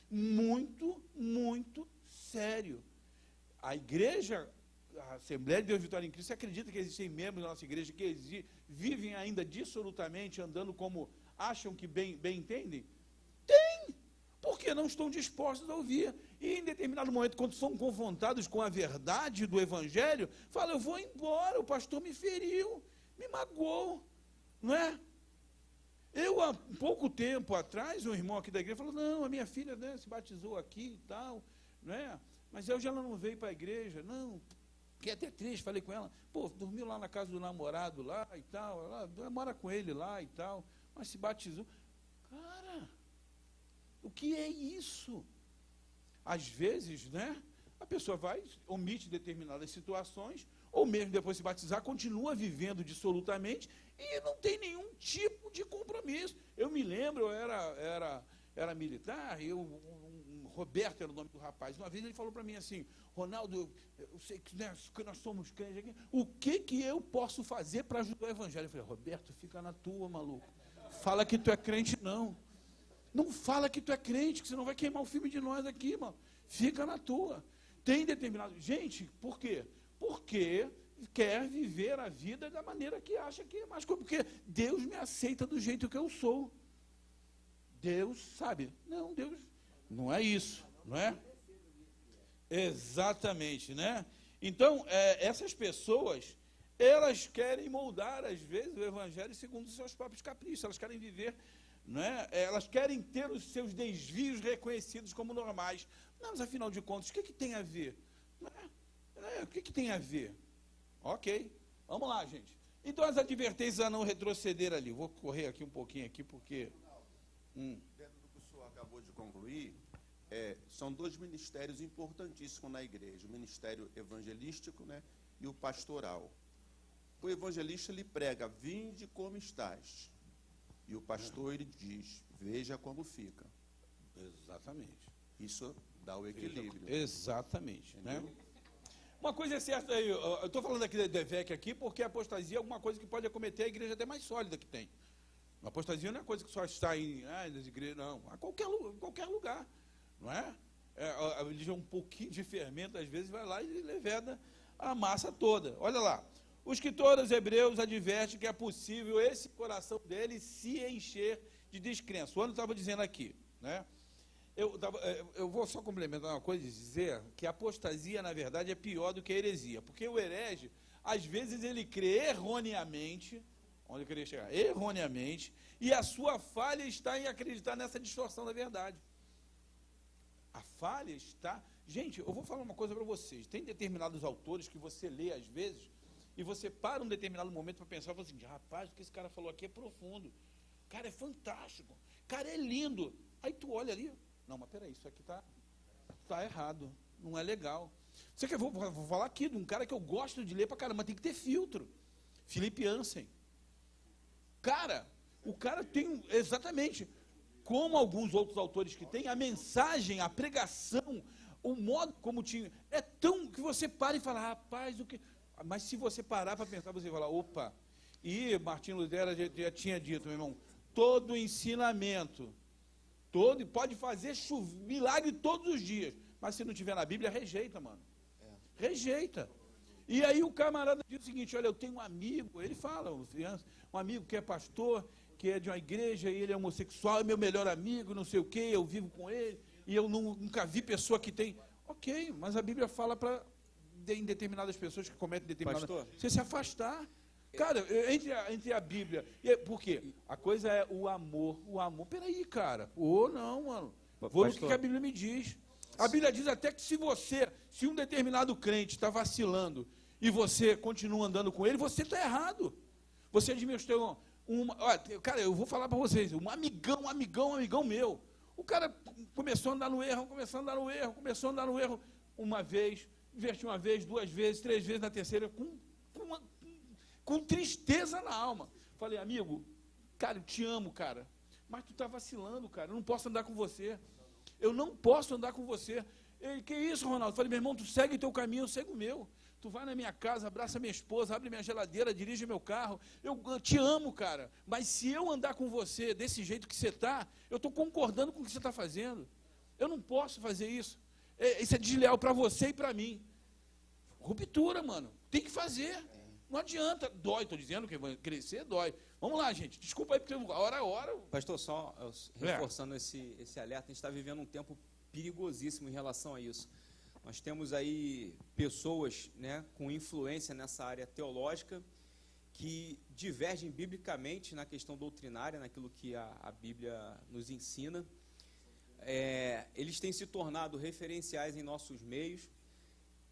Speaker 2: Muito, muito sério. A igreja, a Assembleia de Deus Vitória em Cristo, acredita que existem membros da nossa igreja que vivem ainda dissolutamente, andando como acham que bem entendem? Tem! Porque não estão dispostos a ouvir. E em determinado momento, quando são confrontados com a verdade do Evangelho, falam, eu vou embora, o pastor me feriu, me magoou, não é? Eu, há pouco tempo atrás, um irmão aqui da igreja falou, não, a minha filha, né, se batizou aqui e tal, não é? Mas hoje ela não veio para a igreja, não, fiquei até triste, falei com ela, pô, dormiu lá na casa do namorado lá e tal, ela mora com ele lá e tal, mas se batizou. Cara, o que é isso? Às vezes, né, a pessoa vai, omite determinadas situações, ou mesmo depois de se batizar, continua vivendo dissolutamente e não tem nenhum tipo de compromisso. Eu me lembro, eu era militar, Roberto era o nome do rapaz. Uma vez ele falou para mim assim: Ronaldo, eu sei que, né, que nós somos crentes aqui, o que eu posso fazer para ajudar o evangelho? Eu falei: Roberto, fica na tua, maluco. Fala que tu é crente, não. Não fala que tu é crente, que você não vai queimar o filme de nós aqui, mano. Fica na tua. Tem determinado... Gente, por quê? Porque quer viver a vida da maneira que acha que é mais... Porque Deus me aceita do jeito que eu sou. Deus, sabe? Não, Deus... Não é isso, não é? Exatamente, né? Então, essas pessoas, elas querem moldar, às vezes, o evangelho segundo os seus próprios caprichos. Elas querem viver, não é? Elas querem ter os seus desvios reconhecidos como normais. Não, mas, afinal de contas, o que tem a ver? O que tem a ver? Ok, vamos lá, gente. Então, as advertências a não retroceder ali. Vou correr aqui um pouquinho, aqui, porque...
Speaker 9: Dentro do que o senhor acabou de concluir, são dois ministérios importantíssimos na igreja, o ministério evangelístico, né, e o pastoral. O evangelista, ele prega: vinde como estás. E o pastor, ele diz: veja como fica.
Speaker 2: Exatamente.
Speaker 9: Isso dá o equilíbrio.
Speaker 2: Exatamente, né? Uma coisa é certa, eu estou falando aqui da DEVEC aqui, porque a apostasia é alguma coisa que pode acometer a igreja até mais sólida que tem. A apostasia não é coisa que só está nas igrejas, não. A qualquer lugar, não é? A religião, um pouquinho de fermento, às vezes, vai lá e leveda a massa toda. Olha lá. O escritor aos Hebreus adverte que é possível esse coração dele se encher de descrença. O Ano estava dizendo aqui, né? Eu vou só complementar uma coisa e dizer que a apostasia, na verdade, é pior do que a heresia. Porque o herege, às vezes, ele crê erroneamente, onde eu queria chegar, erroneamente, e a sua falha está em acreditar nessa distorção da verdade. A falha está... Gente, eu vou falar uma coisa para vocês. Tem determinados autores que você lê, às vezes, e você para um determinado momento para pensar e fala assim: rapaz, o que esse cara falou aqui é profundo. Cara, é fantástico. Cara, é lindo. Aí tu olha ali... Não, mas peraí, isso aqui tá errado, não é legal. Você quer, vou falar aqui de um cara que eu gosto de ler pra caramba, mas tem que ter filtro. Felipe Ansem. Cara, o cara tem, exatamente, como alguns outros autores que tem, a mensagem, a pregação, o modo como tinha, é tão que você para e fala: rapaz, o que... Mas se você parar para pensar, você fala: opa, e Martinho Lutero já tinha dito, meu irmão, todo ensinamento... pode fazer milagre todos os dias, mas se não tiver na Bíblia, rejeita, mano. Rejeita. E aí o camarada diz o seguinte: olha, eu tenho um amigo, ele fala, um amigo que é pastor, que é de uma igreja, e ele é homossexual, é meu melhor amigo, não sei o quê, eu vivo com ele, e eu nunca vi pessoa que tem... Ok, mas a Bíblia fala para, em determinadas pessoas que cometem determinadas... Pastor, você se afastar. Cara, entre a Bíblia... Por quê? A coisa é o amor. O amor... Peraí, cara. Não, mano. Vou no que a Bíblia me diz. A Bíblia diz até que se um determinado crente está vacilando e você continua andando com ele, você está errado. Você administrou cara, eu vou falar para vocês, um amigão meu. O cara começou a andar no erro, uma vez, investiu uma vez, 2 vezes, 3 vezes, na terceira, com tristeza na alma. Falei: amigo, cara, eu te amo, cara, mas tu está vacilando, cara, eu não posso andar com você. Eu não posso andar com você. Ele: que isso, Ronaldo? Falei: meu irmão, tu segue teu caminho, eu sigo o meu. Tu vai na minha casa, abraça minha esposa, abre minha geladeira, dirige meu carro. Eu te amo, cara, mas se eu andar com você desse jeito que você está, eu estou concordando com o que você está fazendo. Eu não posso fazer isso. Isso é desleal para você e para mim. Ruptura, mano. Tem que fazer. Não adianta, dói, estou dizendo que vai crescer, dói. Vamos lá, gente, desculpa aí, porque hora a hora...
Speaker 1: Pastor, só reforçando esse alerta, a gente está vivendo um tempo perigosíssimo em relação a isso. Nós temos aí pessoas, né, com influência nessa área teológica que divergem biblicamente na questão doutrinária, naquilo que a Bíblia nos ensina. Eles têm se tornado referenciais em nossos meios.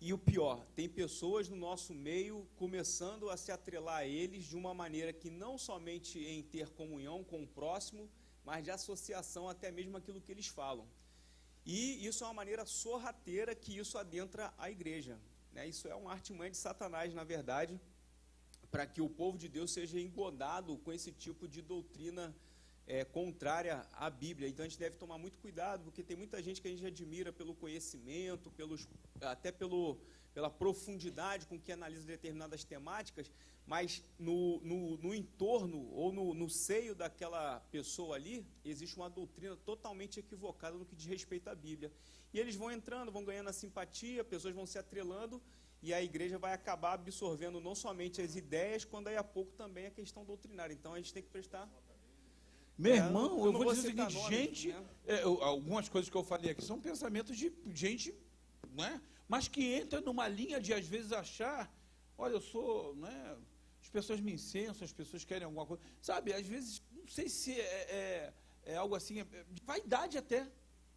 Speaker 1: E o pior, tem pessoas no nosso meio começando a se atrelar a eles de uma maneira que não somente em ter comunhão com o próximo, mas de associação até mesmo aquilo que eles falam. E isso é uma maneira sorrateira que isso adentra a igreja, né? Isso é uma artimanha de Satanás, na verdade, para que o povo de Deus seja engodado com esse tipo de doutrina contrária à Bíblia. Então a gente deve tomar muito cuidado, porque tem muita gente que a gente admira pelo conhecimento, até pela profundidade com que analisa determinadas temáticas, mas no entorno ou no seio daquela pessoa ali, existe uma doutrina totalmente equivocada no que diz respeito à Bíblia. E eles vão entrando, vão ganhando a simpatia, pessoas vão se atrelando, e a igreja vai acabar absorvendo não somente as ideias, quando daí a pouco também a questão doutrinária. Então a gente tem que prestar...
Speaker 2: Meu irmão, eu vou dizer o seguinte,
Speaker 1: nomes,
Speaker 2: gente,
Speaker 1: né?
Speaker 2: algumas coisas que eu falei aqui são pensamentos de gente, né, mas que entra numa linha de, às vezes, achar, olha, eu sou, né, as pessoas me incensam, as pessoas querem alguma coisa, sabe, às vezes, não sei se é algo assim, de vaidade até,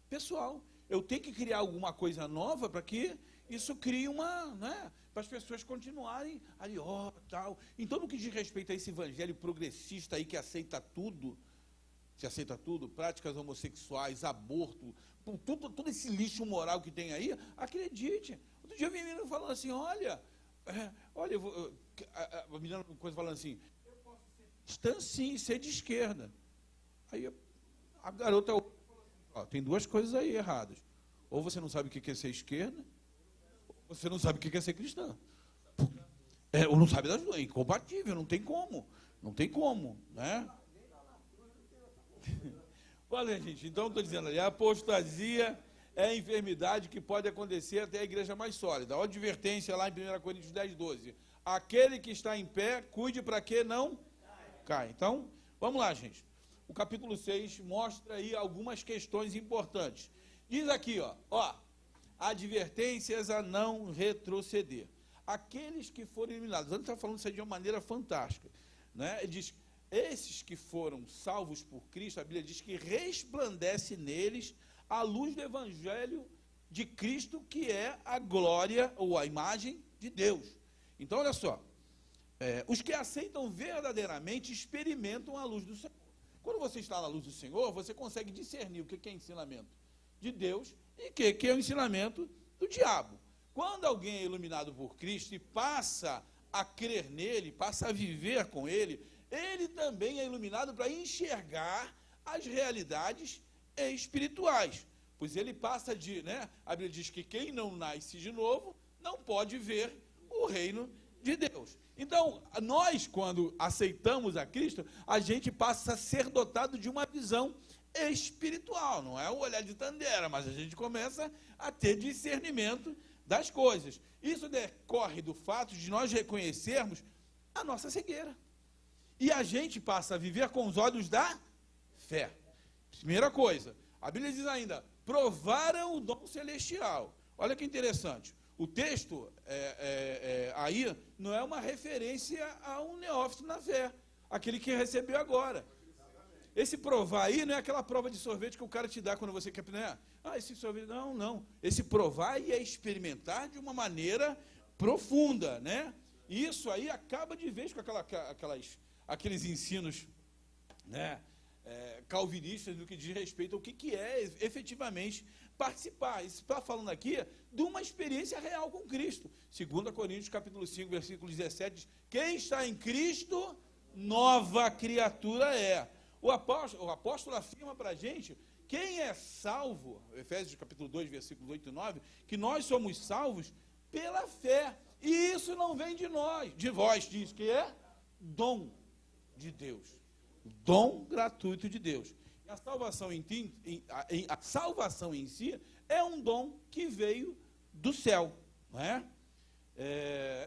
Speaker 2: pessoal. Eu tenho que criar alguma coisa nova para que isso crie né, para as pessoas continuarem ali, tal. Então, no que diz respeito a esse evangelho progressista aí que aceita tudo, práticas homossexuais, aborto, todo esse lixo moral que tem aí, acredite. Outro dia eu vi a menina falando assim, olha, a menina falando assim, eu posso ser cristã sim, ser de esquerda. Aí a garota falou assim, tem duas coisas aí erradas. Ou você não sabe o que é ser esquerda, ou você não sabe o que é ser cristã. Ou não sabe das duas, é incompatível, não tem como, né? Olha, gente, então estou dizendo ali, a apostasia é a enfermidade que pode acontecer até a igreja mais sólida. Olha a advertência lá em 1 Coríntios 10, 12. Aquele que está em pé, cuide para que não caia. Então, vamos lá, gente. O capítulo 6 mostra aí algumas questões importantes. Diz aqui, advertências a não retroceder. Aqueles que foram eliminados, antes está falando isso aí de uma maneira fantástica, né? Ele diz, esses que foram salvos por Cristo, a Bíblia diz que resplandece neles a luz do Evangelho de Cristo, que é a glória ou a imagem de Deus. Então, olha só, os que aceitam verdadeiramente experimentam a luz do Senhor. Quando você está na luz do Senhor, você consegue discernir o que é ensinamento de Deus e o que é o ensinamento do diabo. Quando alguém é iluminado por Cristo e passa a crer nele, passa a viver com ele, ele também é iluminado para enxergar as realidades espirituais. Pois ele passa a Bíblia diz que quem não nasce de novo não pode ver o reino de Deus. Então, nós, quando aceitamos a Cristo, a gente passa a ser dotado de uma visão espiritual. Não é o olhar de Tandera, mas a gente começa a ter discernimento das coisas. Isso decorre do fato de nós reconhecermos a nossa cegueira. E a gente passa a viver com os olhos da fé. Primeira coisa, a Bíblia diz ainda, provaram o dom celestial. Olha que interessante. O texto aí não é uma referência a um neófito na fé, aquele que recebeu agora. Esse provar aí não é aquela prova de sorvete que o cara te dá quando você quer, né? Esse sorvete, não. Esse provar aí é experimentar de uma maneira profunda, né? E isso aí acaba de vez com aqueles ensinos, né, calvinistas no que diz respeito ao que é efetivamente participar. Isso está falando aqui de uma experiência real com Cristo. 2 Coríntios capítulo 5, versículo 17, diz, quem está em Cristo, nova criatura é. O apóstolo afirma para a gente, quem é salvo, Efésios capítulo 2, versículos 8 e 9, que nós somos salvos pela fé. E isso não vem de nós, de vós, diz que é dom de Deus. Dom gratuito de Deus. E a salvação em si é um dom que veio do céu, não é?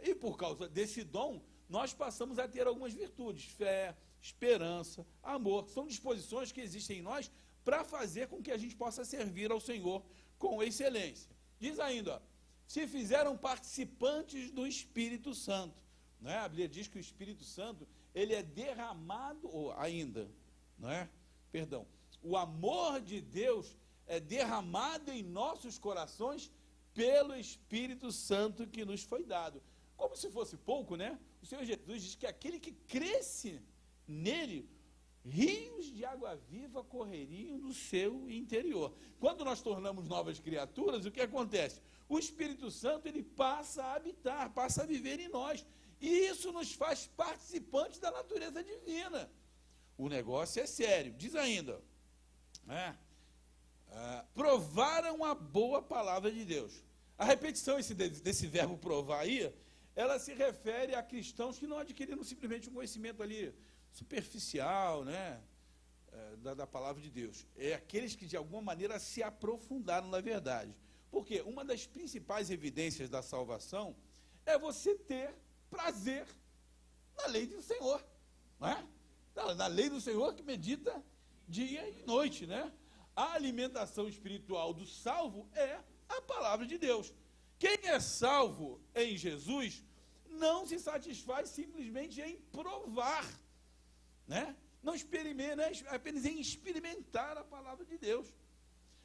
Speaker 2: E por causa desse dom, nós passamos a ter algumas virtudes, fé, esperança, amor, são disposições que existem em nós para fazer com que a gente possa servir ao Senhor com excelência. Diz ainda, se fizeram participantes do Espírito Santo, não é? A Bíblia diz que o Espírito Santo, ele é derramado, ou ainda, não é? Perdão, o amor de Deus é derramado em nossos corações pelo Espírito Santo que nos foi dado. Como se fosse pouco, né? O Senhor Jesus diz que aquele que cresce nele rios de água viva correriam no seu interior. Quando nós tornamos novas criaturas, o que acontece? O Espírito Santo, ele passa a habitar, passa a viver em nós. E isso nos faz participantes da natureza divina. O negócio é sério. Diz ainda, provaram a boa palavra de Deus. A repetição desse verbo provar aí, ela se refere a cristãos que não adquiriram simplesmente um conhecimento ali superficial, né, da palavra de Deus. É aqueles que de alguma maneira se aprofundaram na verdade. Porque uma das principais evidências da salvação é você ter prazer na lei do Senhor, não é? Na lei do Senhor que medita dia e noite, né? A alimentação espiritual do salvo é a palavra de Deus. Quem é salvo em Jesus não se satisfaz simplesmente em provar, né? Não experimenta, apenas em experimentar a palavra de Deus.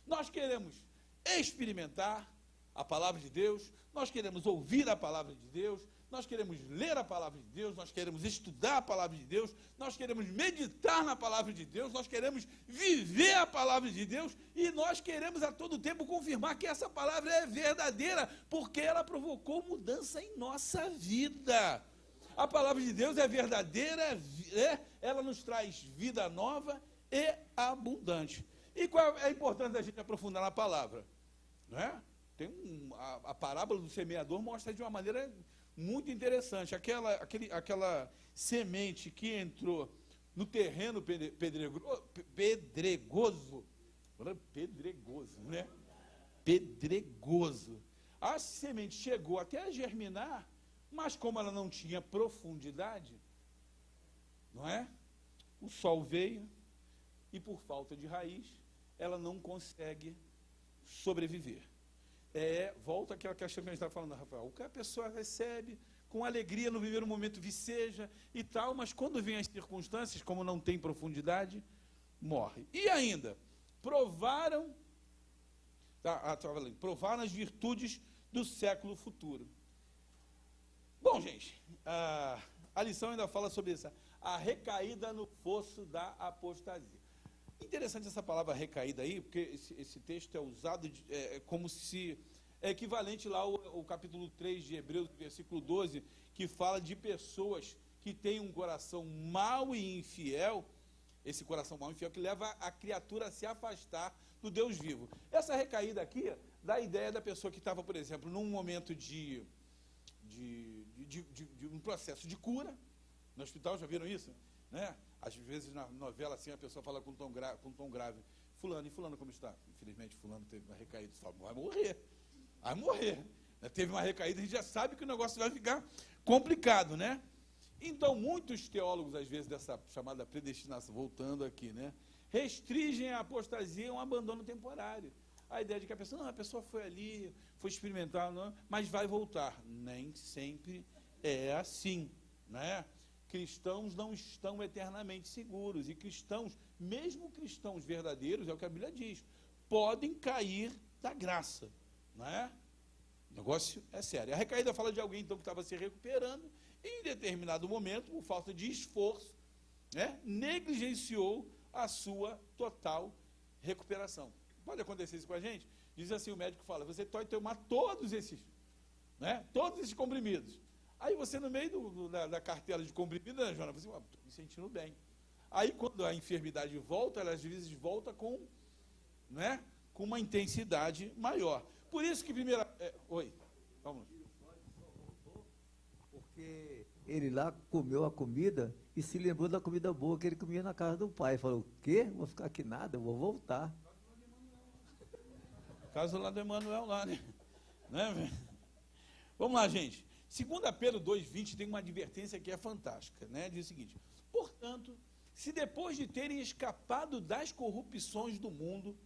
Speaker 2: Nós queremos experimentar a palavra de Deus, nós queremos ouvir a palavra de Deus, nós queremos ler a palavra de Deus, nós queremos estudar a palavra de Deus, nós queremos meditar na palavra de Deus, nós queremos viver a palavra de Deus e nós queremos a todo tempo confirmar que essa palavra é verdadeira, porque ela provocou mudança em nossa vida. A palavra de Deus é verdadeira, ela nos traz vida nova e abundante. E qual é a importância da gente aprofundar na palavra? Não é? A parábola do semeador mostra de uma maneira muito interessante. Aquela semente que entrou no terreno pedregoso, né? Pedregoso. A semente chegou até a germinar, mas como ela não tinha profundidade, não é? O sol veio e por falta de raiz, ela não consegue sobreviver. Volta àquela questão que a gente está falando, Rafael. O que a pessoa recebe com alegria no primeiro momento viceja e tal, mas quando vem as circunstâncias, como não tem profundidade, morre. E ainda, provaram as virtudes do século futuro. Bom, gente, a lição ainda fala sobre isso, a recaída no fosso da apostasia. Interessante essa palavra recaída aí, porque esse texto é usado como se é equivalente lá ao capítulo 3 de Hebreus, versículo 12, que fala de pessoas que têm um coração mau e infiel, esse coração mau e infiel que leva a criatura a se afastar do Deus vivo. Essa recaída aqui dá a ideia da pessoa que estava, por exemplo, num momento de um processo de cura, no hospital, já viram isso? Né? Às vezes na novela assim a pessoa fala com tom grave, fulano, e fulano como está? Infelizmente fulano teve uma recaída, vai morrer, né? Teve uma recaída, a gente já sabe que o negócio vai ficar complicado, né? Então muitos teólogos às vezes dessa chamada predestinação, voltando aqui, né, restringem a apostasia a um abandono temporário. A ideia de que a pessoa foi ali, foi experimentar, não, mas vai voltar. Nem sempre é assim, né? Cristãos não estão eternamente seguros, e cristãos, mesmo cristãos verdadeiros, é o que a Bíblia diz, podem cair da graça, não é? O negócio é sério. A recaída fala de alguém, então, que estava se recuperando, e em determinado momento, por falta de esforço, né, negligenciou a sua total recuperação. Pode acontecer isso com a gente? Diz assim, o médico fala, você pode tomar todos esses comprimidos. Aí você, no meio da cartela de comprimidos, né, Jonas, você estou me sentindo bem. Aí, quando a enfermidade volta, ela às vezes volta com uma intensidade maior. Por isso que primeira... Oi, vamos.
Speaker 5: Porque ele lá comeu a comida e se lembrou da comida boa que ele comia na casa do pai. Falou, o quê? Vou ficar aqui nada, vou voltar.
Speaker 2: Caso lá do Emanuel, lá, né? Vamos lá, gente. 2 Pedro 2,20 tem uma advertência que é fantástica, né? Diz o seguinte, portanto, se depois de terem escapado das corrupções do mundo,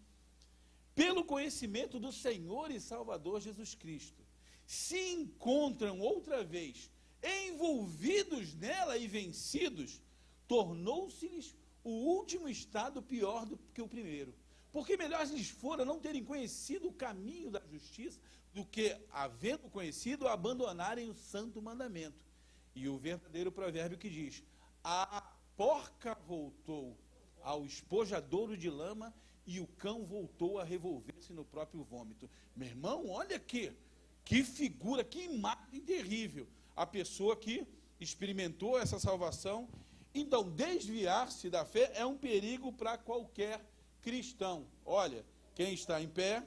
Speaker 2: pelo conhecimento do Senhor e Salvador Jesus Cristo, se encontram outra vez envolvidos nela e vencidos, tornou-se-lhes o último estado pior do que o primeiro. Porque melhor lhes fora não terem conhecido o caminho da justiça, do que, havendo conhecido, abandonarem o santo mandamento. E o verdadeiro provérbio que diz, a porca voltou ao espojadouro de lama e o cão voltou a revolver-se no próprio vômito. Meu irmão, olha que figura, que imagem terrível. A pessoa que experimentou essa salvação. Então, desviar-se da fé é um perigo para qualquer cristão. Olha, quem está em pé,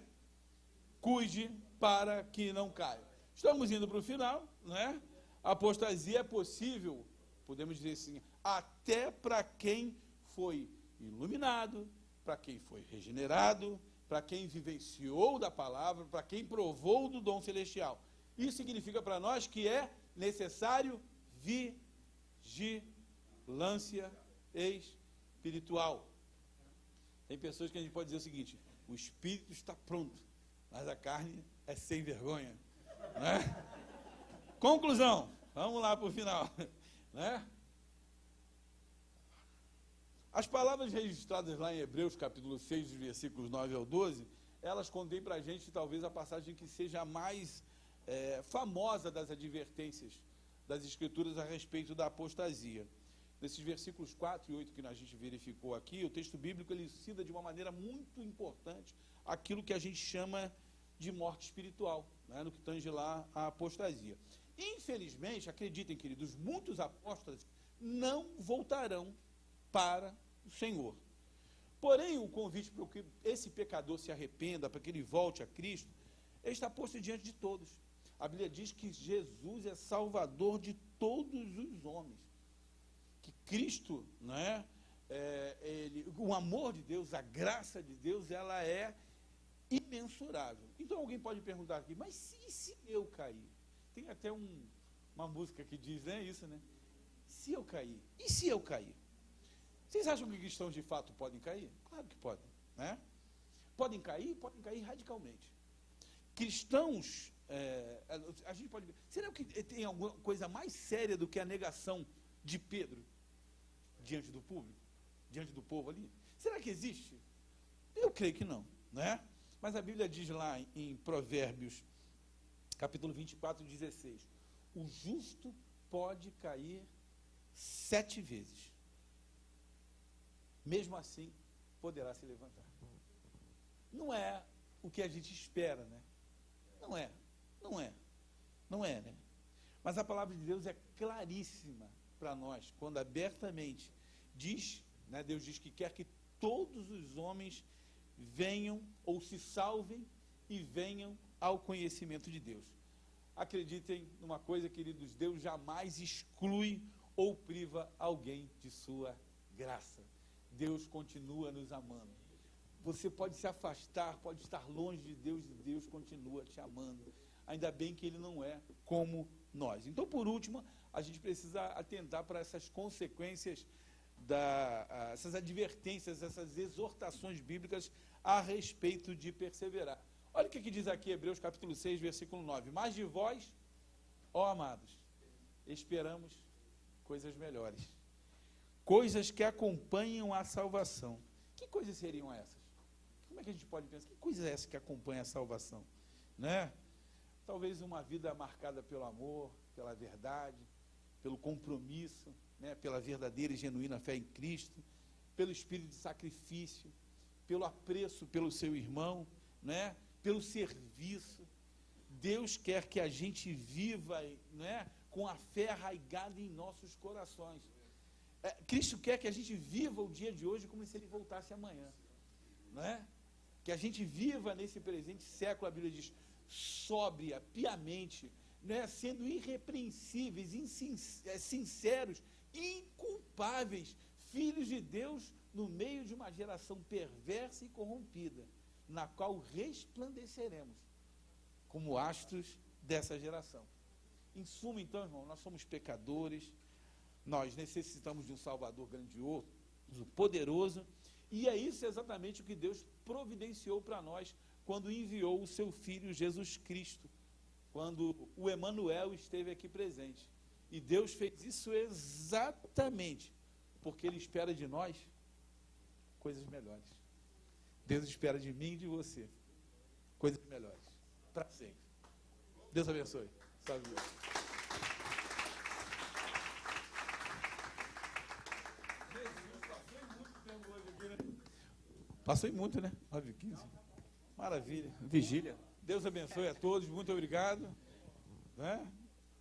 Speaker 2: cuide para que não caia. Estamos indo para o final, né? A apostasia é possível, podemos dizer assim, até para quem foi iluminado, para quem foi regenerado, para quem vivenciou da palavra, para quem provou do dom celestial. Isso significa para nós que é necessário vigilância espiritual. Tem pessoas que a gente pode dizer o seguinte: o espírito está pronto, mas a carne é sem vergonha, né? Conclusão, vamos lá para o final, né? As palavras registradas lá em Hebreus, capítulo 6, dos versículos 9 ao 12, elas contêm para a gente talvez a passagem que seja a mais famosa das advertências das Escrituras a respeito da apostasia. Nesses versículos 4 e 8 que a gente verificou aqui, o texto bíblico elucida de uma maneira muito importante aquilo que a gente chama de morte espiritual, né, no que tange lá a apostasia. Infelizmente, acreditem, queridos, muitos apóstolos não voltarão para o Senhor. Porém, o convite para que esse pecador se arrependa, para que ele volte a Cristo, está posto diante de todos. A Bíblia diz que Jesus é Salvador de todos os homens. Que Cristo, né, o amor de Deus, a graça de Deus, ela é imensurável. Então alguém pode perguntar aqui, mas se eu cair? Tem até uma música que diz, né, isso, né? Se eu cair? E se eu cair? Vocês acham que cristãos de fato podem cair? Claro que podem, né? Podem cair radicalmente. Cristãos, a gente pode ver, será que tem alguma coisa mais séria do que a negação de Pedro diante do público, diante do povo ali? Será que existe? Eu creio que não, né? Mas a Bíblia diz lá em Provérbios, capítulo 24, 16, o justo pode cair 7 vezes. Mesmo assim, poderá se levantar. Não é o que a gente espera, né? Não é, né? Mas a palavra de Deus é claríssima para nós, quando abertamente diz, né, Deus diz que quer que todos os homens venham ou se salvem e venham ao conhecimento de Deus. Acreditem numa coisa, queridos, Deus jamais exclui ou priva alguém de sua graça. Deus continua nos amando. Você pode se afastar, pode estar longe de Deus, e Deus continua te amando. Ainda bem que Ele não é como nós. Então, por último, a gente precisa atentar para essas consequências, essas advertências, essas exortações bíblicas a respeito de perseverar. Olha o que diz aqui Hebreus capítulo 6, versículo 9. Mas de vós, ó amados, esperamos coisas melhores. Coisas que acompanham a salvação. Que coisas seriam essas? Como é que a gente pode pensar? Que coisa é essa que acompanha a salvação? Né? Talvez uma vida marcada pelo amor, pela verdade, pelo compromisso, né? Pela verdadeira e genuína fé em Cristo, pelo espírito de sacrifício, pelo apreço pelo seu irmão, né? Pelo serviço. Deus quer que a gente viva, né, com a fé arraigada em nossos corações. Cristo quer que a gente viva o dia de hoje como se Ele voltasse amanhã, né? Que a gente viva nesse presente século, a Bíblia diz, sóbria, piamente, né? Sendo irrepreensíveis, sinceros, inculpáveis, filhos de Deus no meio de uma geração perversa e corrompida, na qual resplandeceremos como astros dessa geração. Em suma, então, irmão, nós somos pecadores, nós necessitamos de um Salvador grandioso, poderoso, e é isso exatamente o que Deus providenciou para nós quando enviou o seu Filho Jesus Cristo, quando o Emanuel esteve aqui presente. E Deus fez isso exatamente porque Ele espera de nós coisas melhores. Deus espera de mim e de você coisas melhores, para sempre. Deus abençoe. Salve Deus. Jesus passou muito tempo hoje. Passou em muito, né? 9h15. Maravilha.
Speaker 1: Vigília.
Speaker 2: Deus abençoe a todos, muito obrigado. Né?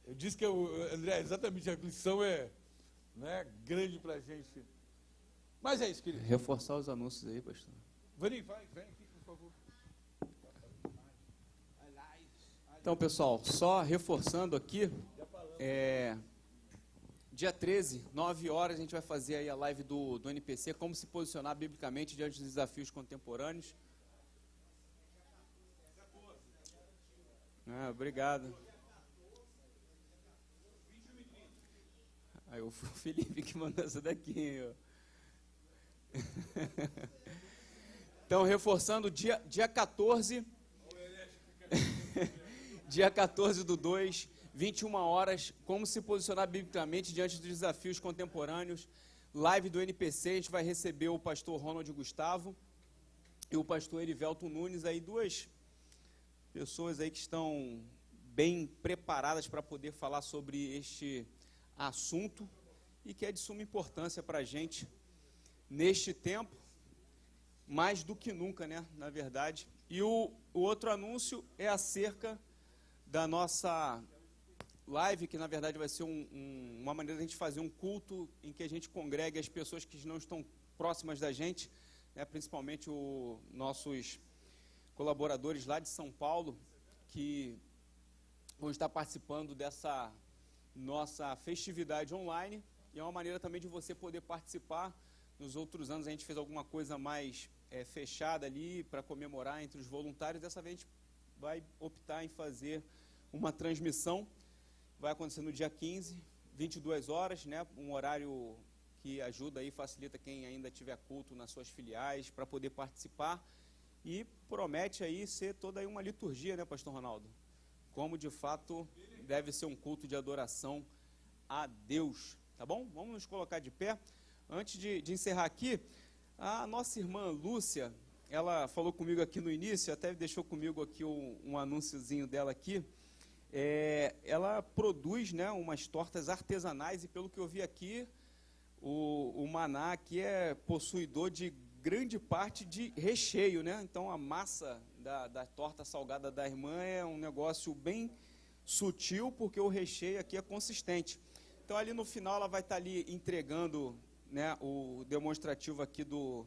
Speaker 2: Eu disse que, André, exatamente a lição é, né, grande para a gente. Mas é isso, querido.
Speaker 1: Reforçar os anúncios aí, pastor.
Speaker 2: Vem aqui, por favor.
Speaker 1: Então, pessoal, só reforçando aqui, dia 13, 9 horas, a gente vai fazer aí a live do NPC, como se posicionar biblicamente diante dos desafios contemporâneos. Obrigado. Aí o Felipe que mandou essa daqui, ó. Então, reforçando, dia 14, dia 14/2, 21 horas, como se posicionar biblicamente diante dos desafios contemporâneos, live do NPC, a gente vai receber o pastor Ronald Gustavo e o pastor Erivelto Nunes, aí duas pessoas aí que estão bem preparadas para poder falar sobre este assunto e que é de suma importância para a gente neste tempo, mais do que nunca, né, na verdade. E o outro anúncio é acerca da nossa live, que na verdade vai ser uma maneira de a gente fazer um culto em que a gente congregue as pessoas que não estão próximas da gente, né, principalmente os nossos colaboradores lá de São Paulo, que vão estar participando dessa nossa festividade online, e é uma maneira também de você poder participar. Nos outros anos a gente fez alguma coisa mais fechada ali para comemorar entre os voluntários. Dessa vez a gente vai optar em fazer uma transmissão. Vai acontecer no dia 15, 22 horas, né? Um horário que ajuda e facilita quem ainda tiver culto nas suas filiais para poder participar. E promete aí ser toda aí uma liturgia, né, pastor Ronaldo? Como de fato deve ser um culto de adoração a Deus, tá bom? Vamos nos colocar de pé. Antes de encerrar aqui, a nossa irmã Lúcia, ela falou comigo aqui no início, até deixou comigo aqui um anúnciozinho dela aqui. Ela produz, né, umas tortas artesanais, e pelo que eu vi aqui, o Maná aqui é possuidor de grande parte de recheio, né? Então a massa da torta salgada da irmã é um negócio bem sutil, porque o recheio aqui é consistente. Então ali no final ela vai estar ali entregando, né, o demonstrativo aqui do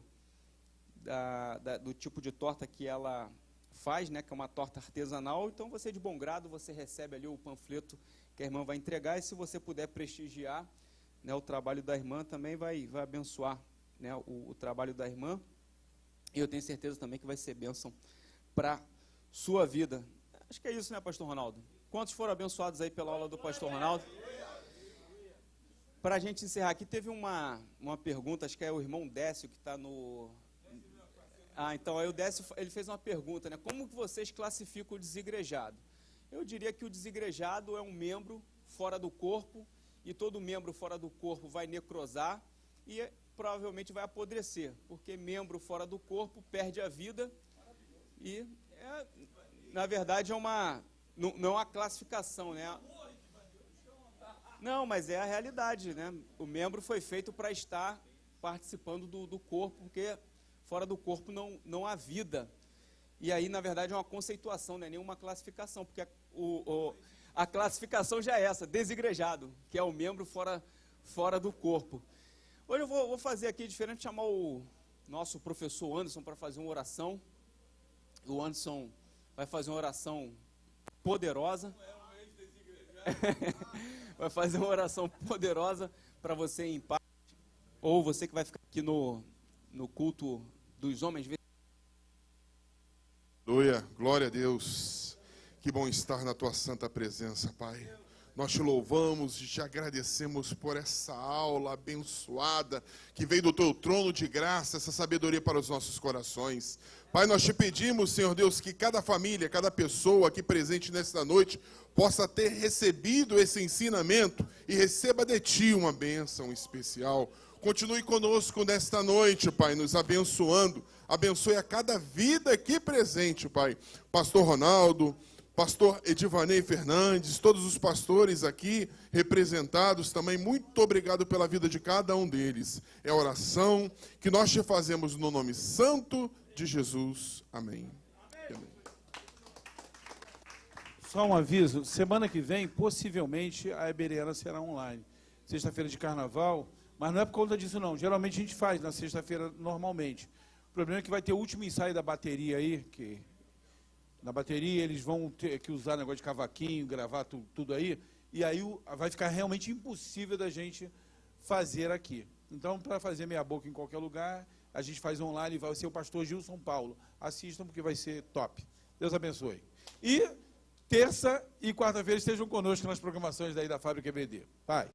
Speaker 1: tipo de torta que ela faz, né, que é uma torta artesanal. Então você, de bom grado, você recebe ali o panfleto que a irmã vai entregar, e se você puder prestigiar, né, o trabalho da irmã, também vai abençoar, né, o trabalho da irmã, e eu tenho certeza também que vai ser bênção para sua vida. Acho que é isso, né, pastor Ronaldo? Quantos foram abençoados aí pela aula do pastor Ronaldo? Para a gente encerrar aqui, teve uma pergunta, acho que é o irmão Décio que está no... então aí o Décio, ele fez uma pergunta, né? Como que vocês classificam o desigrejado? Eu diria que o desigrejado é um membro fora do corpo, e todo membro fora do corpo vai necrosar e provavelmente vai apodrecer, porque membro fora do corpo perde a vida, e na verdade não é uma classificação, né? Não, mas é a realidade, né? O membro foi feito para estar participando do corpo, porque fora do corpo não há vida. E aí, na verdade, é uma conceituação, não é nenhuma classificação, porque a classificação já é essa, desigrejado, que é o membro fora do corpo. Hoje eu vou fazer aqui diferente, chamar o nosso professor Anderson para fazer uma oração. O Anderson vai fazer uma oração poderosa. Vai fazer uma oração poderosa para você em paz, ou você que vai ficar aqui no culto dos homens.
Speaker 7: Aleluia, glória a Deus. Que bom estar na tua santa presença, Pai. Nós te louvamos e te agradecemos por essa aula abençoada que veio do teu trono de graça, essa sabedoria para os nossos corações. Pai, nós te pedimos, Senhor Deus, que cada família, cada pessoa aqui presente nesta noite possa ter recebido esse ensinamento e receba de ti uma bênção especial. Continue conosco nesta noite, Pai, nos abençoando. Abençoe a cada vida aqui presente, Pai. Pastor Ronaldo, pastor Edivanei Fernandes, todos os pastores aqui representados também, muito obrigado pela vida de cada um deles. É a oração que nós te fazemos no nome santo de Jesus. Amém. Amém.
Speaker 2: Só um aviso, semana que vem, possivelmente, a Eberiana será online. Sexta-feira de carnaval, mas não é por conta disso não. Geralmente a gente faz na sexta-feira normalmente. O problema é que vai ter o último ensaio da bateria aí, que na bateria eles vão ter que usar negócio de cavaquinho, gravar tudo aí, e aí vai ficar realmente impossível da gente fazer aqui. Então, para fazer meia boca em qualquer lugar, a gente faz online, vai ser o pastor Gilson Paulo. Assistam, porque vai ser top. Deus abençoe. E terça e quarta-feira estejam conosco nas programações daí da Fábrica EBD. Pai.